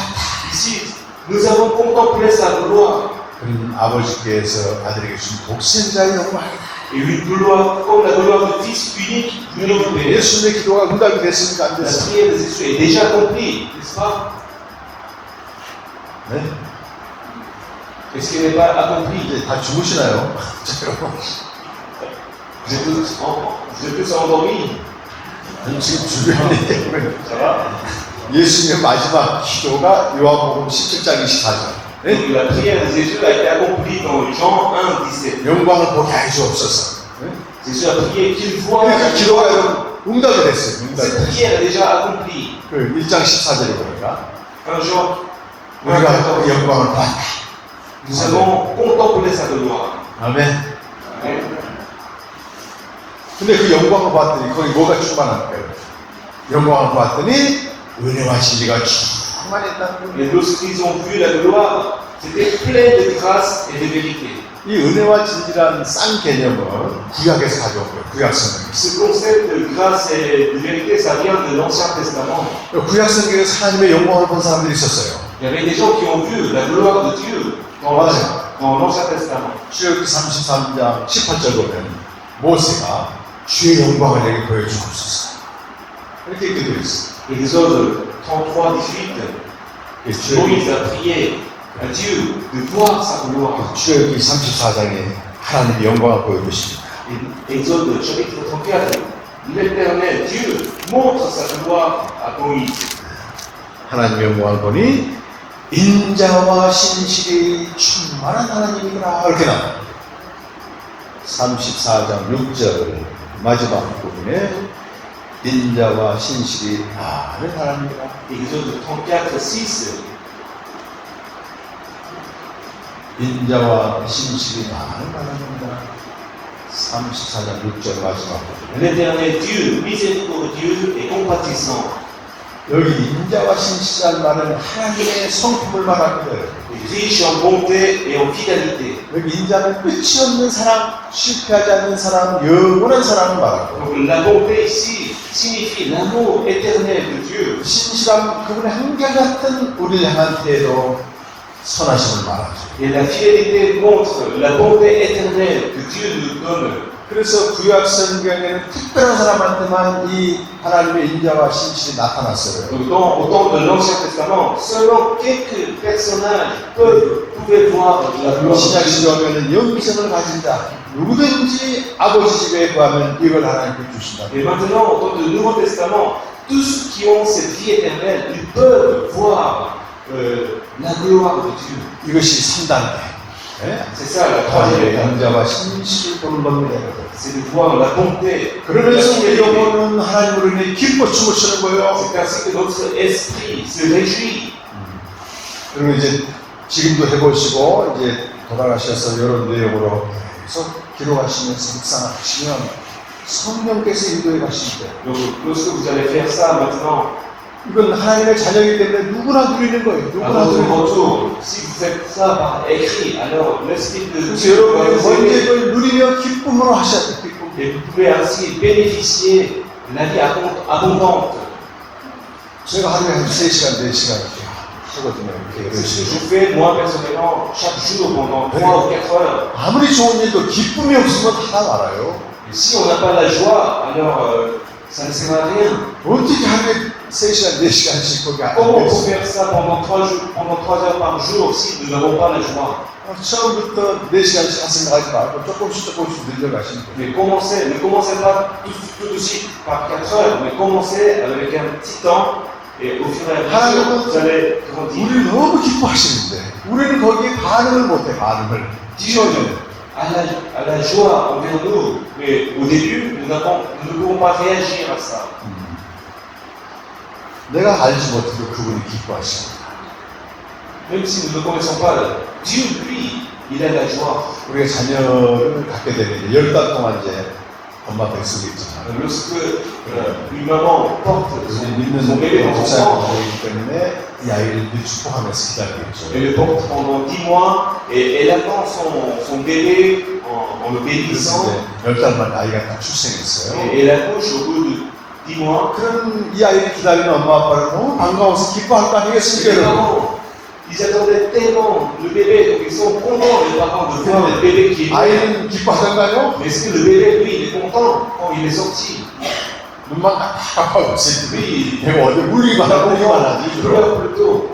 Ici, nous avons contemplé sa gloire, 그는 아버지께서 아들에게 주신 독생자의 영광이다. et une gloire comme la gloire du Fils unique plus récupéré. 예수님의 기도가 응답이 됐습니까? 안 La 됐습니까? prière de Jésus est déjà accomplie, n'est-ce pas? 네? Est-ce qu'elle n'est pas accomplie? 이제 다 주무시나요? Vous êtes tous endormis? 아니, 지금 주변에 Ça va? 예수님의 마지막 기도가 요한복음 17장 24절. Donc la prière de Jésus a été accomplie dans Jean 1, 17. 영광을 보게 해 주옵소서. Jésus a prié qu'il voit. 그 기도가 여러분 응답이 됐어요. 응답이 Cette 됐어요. prière est déjà accomplie. 그 1장 14절에 보니까 1 Jean 우리가 그 영광을 봤다. nous avons contemplé sa gloire. 아멘. Amen. 근데 그 영광을 봤더니 거기 뭐가 충만할까요? 영광을 봤더니 은혜와 진리가 충만했다는 거예요. Et lorsqu'ils ont vu la gloire, c'était plein de grâce et de vérité. 이 은혜와 진리라는 싼 개념은 구약에서 가져온 거예요. 구약 성경. Ce concept de grâce et de vérité, ça vient de l'Ancien Testament. 구약 성경에서 하나님의 영광을 본 사람들이 있었어요. Il y avait des gens qui ont vu la gloire de Dieu dans l'Ancien Testament. 출애굽기 33장 18절 보면 모세가 주의 영광을 내게 보여주옵소서. 이렇게 기도했어요. Exode 33, 18, Moïse a prié à Dieu de voir sa gloire. 출애굽기 34장에 하나님의 영광을 보여주십니다. Et Exode chapitre 34, l'Éternel Dieu montre sa gloire à Moïse. 하나님의 영광을 보니 인자와 신실이 충만한 하나님이구나 이렇게 나와요. 34장 6절 마지막 부분에 인자와 신실이 많은 하나님이라. Exode 34, 6. 인자와 신실이 많은 하나님이라. 34장 6절 마지막 부분에 L'Éternel Dieu, miséricordieux et compatissant, 여기 인자와 신실한 말은 하나님의 성품을 말하는 거예요. riche en bonté et en fidélité. 여기 인자는 끝이 없는 사랑, 실패하지 않는 사랑, 영원한 사랑을 말하고 Donc la bonté ici signifie l'amour éternel de Dieu. 신실함, 그분의 한결같은 우리를 향한 태도, 선하심을 말하죠. Et la fidélité montre la bonté éternelle que Dieu nous donne. 그래서 구약 성경에는 특별한 사람한테만 이 하나님의 인자와 신실이 나타났어요. Donc au temps de l'Ancien Testament, seulement quelques personnages pouvaient voir la gloire de 신약 Dieu. 시대에는 영생을 가진 자 누구든지 아버지 집에 구하면 이걸 하나님께 주신다. Et maintenant, au temps du Nouveau Testament, tous ceux qui ont cette vie éternelle, ils peuvent voir la gloire de Dieu. 이것이 3단계. C'est ça la troisième 하나님의 étape. 인자와 신실을 보는 겁니다. C'est de voir la bonté. La 그러면서 우리 fidélité. 영혼은 하나님으로 인해 기뻐 춤을 추는 거예요. C'est ainsi que notre esprit se réjouit. 그리고 이제 지금도 해보시고 이제 돌아가셔서 이런 내용으로 계속 기록하시면서 묵상하시면 성령께서 인도해 가실 때 Donc, lorsque vous allez faire ça maintenant, 이건 하나님의 자녀이기 때문에 누구나 누리는 거예요. à 누구나 votre 누리는 거예요. retour, si vous faites ça par écrit, alors l'Esprit de 그래서 Dieu va 여러분이 vous 먼저 aider. 이걸 누리며 기쁨으로 하셔야 돼요. 기쁨. Et vous pouvez ainsi bénéficier de la vie abondante. 제가 하루에 한 3시간, 4시간 이렇게 하거든요. 이렇게 C'est ce que 열심히. je fais moi personnellement chaque jour pendant 3 ou 4 heures. 아무리 좋은 일도 기쁨이 없으면 다 말아요. Et si on n'a pas la joie, alors ça ne sert à rien. 어떻게 하루에 3시간, 4시간씩 거기 안 Comment on peut 됐어요? faire ça pendant 3 heures par jour si nous n'avons pas la joie? 처음부터 4시간씩 생각하지 말고 조금씩 늘려가시면 돼요. Mais ne commencez pas tout de suite par 4 heures, mais commencez avec un petit temps et au fur et à mesure, vous allez grandir. 우리를 너무 기뻐하시는데 우리는 거기에 반응을 못해. 반응을 Dieu a la joie envers nous, mais au début, nous ne pouvons pas réagir à ça. 내가 알지 못해도 그분이 기뻐하십니다. Même si nous ne connaissons pas, Dieu, lui, il a la joie. 우리가 자녀를 갖게 되면 10달 동안 이제 엄마 뱃속에 있잖아요. Lorsque une maman porte 우리 믿는 son bébé dans son ventre, 목사이기 때문에 이 아이를 늘 축복하면서 기다리겠죠. elle le porte pendant 10 mois et elle attend son bébé en le bénissant. 그래서 10달 만에 아이가 딱 출생했어요. Et elle accouche au bout de 10 mois. 그런 이 아이를 기다리는 엄마 아빠는 너무 반가워서 기뻐할 거 아니겠습니까, Les 여러분? parents, ils attendaient tellement le bébé, donc ils sont contents, les parents, de voir le bébé qui est né. 아이는 기뻐하던가요? Mais est-ce que le bébé, lui, il est content quand il est sorti? 눈만 깜빡하고 있을 때 Lui, 내가 어디 울기만 하고 울기만 하지. il pleure plutôt.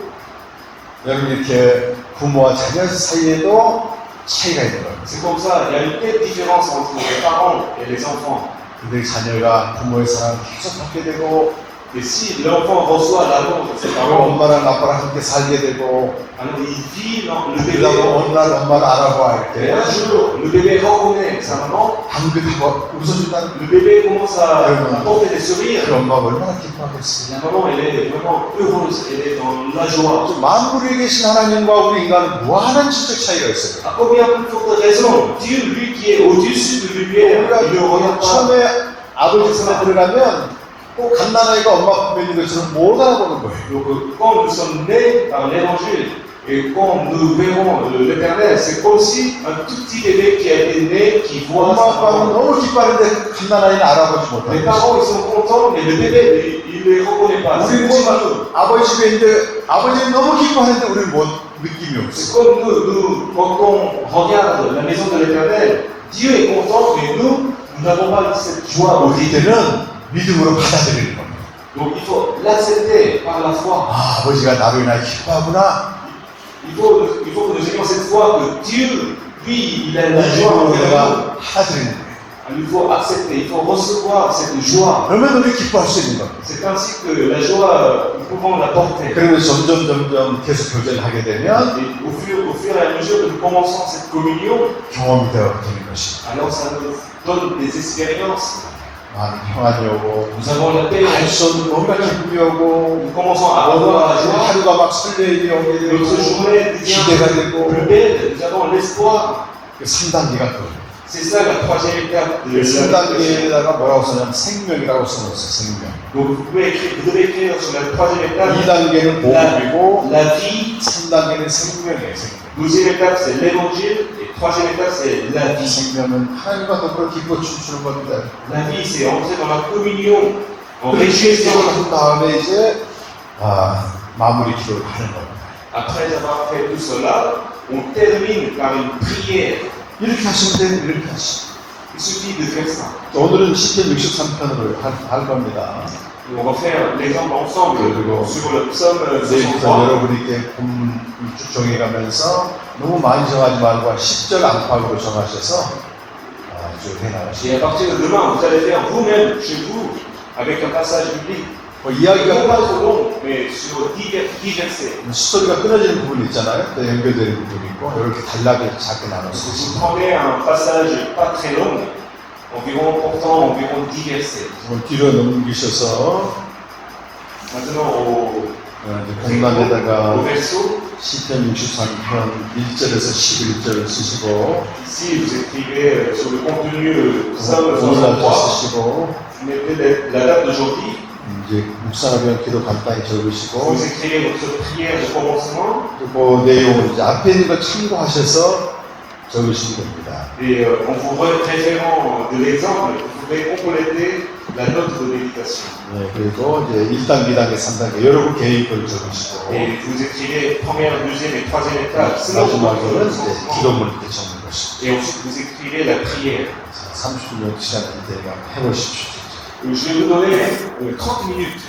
여러분 이렇게 부모와 자녀 사이에도 차이가 있는 거예요. C'est comme ça, il y a une telle différence entre les parents et les enfants. 근데 자녀가 부모의 사랑을 계속 받게 되고 Et si l'enfant reçoit l'amour de ses 그리고 parents, 엄마랑 아빠랑 함께 살게 되고 alors il vit dans le 그러다 bébé. 보면 어느 날 엄마를 알아봐 Et 이렇게 un jour, le bébé reconnaît sa maman, 방긋하고 웃어준다는 le bébé commence à porter des sourires. 그 엄마가 얼마나 기뻐하겠어요. La maman, elle est vraiment heureuse, elle est dans la joie. 만물에 계신 하나님과 우리 인간은 무한한 질적 차이가 있어요. À combien plus forte raison, Dieu, lui qui est au-dessus de lumière, il ne regarde 우리가 pas. 처음에 아버지 손에 들어가면 꼭 갓난아이가 엄마 품에 있는 것처럼 못 알아보는 거예요. Donc, quand nous sommes nés par l'évangile et quand nous verrons l'éternel, c'est comme si un tout petit bébé qui a été né, qui voit 엄마 sa 아빠는 maman. 너무 기뻐하는데 그 갓난아이는 알아보지 Les 못하는 거예요. parents, ils sont contents, mais le bébé, il ne les reconnaît pas. C'est 우리는 comme 지금 nous. 아버지 집에 있는데 아버지는 너무 기뻐하는데 우리는 못 느낌이 C'est 없어요. comme nous, quand on regarde la maison de l'éternel, Dieu est content, mais nous n'avons pas cette joie. 우리 때는 믿음으로 받아들이는 겁니다. Donc il faut l'accepter par la foi. 아, 아버지가 나로 인하여 기뻐하구나. Il faut que nous ayons cette foi que Dieu, lui, il a la joie 믿음으로 envers nous. 내가 받아들이는 거예요. Il faut accepter, il faut recevoir cette joie. 그러면 우리 기뻐할 수 있는 겁니다. C'est ainsi que la joie, nous pouvons la porter. 그러면 점점 계속 교제하게 되면 Et au fur et à mesure que nous commençons cette communion, 경험이 되는 것입니다. alors ça nous donne des expériences. 마음이 평안이 오고 Nous avons la paix, 알 수 없는 뭔가 기쁨이 오고 nous commençons à avoir la joie. 하루가 막 설레임이 오게 되고 Notre journée 기대가 devient 되고 plus belle, nous avons l'espoir. 3단계가 또 C'est ça la troisième étape de la vie. 3단계에다가 뭐라고 써냐면 생명이라고 써놓았어요. 생명. Donc vous devez écrire sur la troisième étape 2단계는 복음이고 la vie. 3단계는 생명이에요. 생명. Deuxième étape c'est l'évangile et troisième étape c'est la vie. 생명은 하나님과 더불어 기뻐 춤추는 겁니다. La vie c'est entrer dans la communion, en 그렇게 réjouissant. 한 다음에 이제 마무리 기도를 하는 겁니다. Après avoir fait tout cela, on termine par une prière. 이렇게 하시면 돼요. 이렇게 하시면. Il suffit de faire ça. 오늘은 시편 63편으로 할 겁니다. Et on va faire l'exemple ensemble sur le psaume 내일부터 63. 여러분께 본문 쭉 정해가면서 너무 많이 정하지 말고 10절 안팎으로 정하셔서 쭉 해나가시죠. Et à partir de demain, vous allez faire vous-même chez vous avec un passage biblique. 뭐 Non 이야기가 pas trop long, mais sur 10 versets. 스토리가 끊어지는 부분이 있잖아요. 또 연결되는 부분이 있고 이렇게 단락에 작게 나눠서 Si vous prenez un passage pas très long, portant environ 10 versets. 이걸 뒤로 넘기셔서 Maintenant au 공간에다가 verso, 시편 63편 1절에서 11절 쓰시고 ici vous écrivez sur le contenu psaume 오늘 날짜 63, 쓰시고 vous mettez la date d'aujourd'hui, 이제 묵상하면 기도 간단히 적으시고 vous écrivez votre prière de commencement, 그 내용을 이제 앞에 있는 거 참고하셔서 적으시면 됩니다. et en vous référant de l'exemple, vous pouvez compléter la note de méditation. 네, 그리고 이제 1단계, 2단계, 3단계 여러 계획을 적으시고 Et vous écrivez première, deuxième et troisième étape, selon votre 마지막으로는 이제 sentiment. 기도문을 이렇게 적는 것입니다. Et ensuite vous écrivez la prière. 30분 시간을 이제 해보십시오. Je vais vous donner 30 minutes.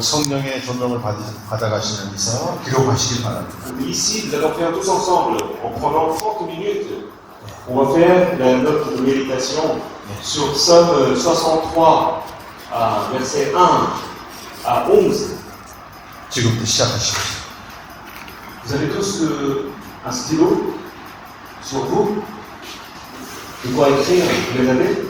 성령의 조명을 받아가시면서 기록하시길 바랍니다. Ici, nous allons faire tous ensemble, en prenant 30 minutes, on va faire la note de méditation sur Psaume 63, verset 1 à 11. 지금부터 시작하시죠. Vous avez tous un stylo sur vous, de quoi écrire, vous les avez?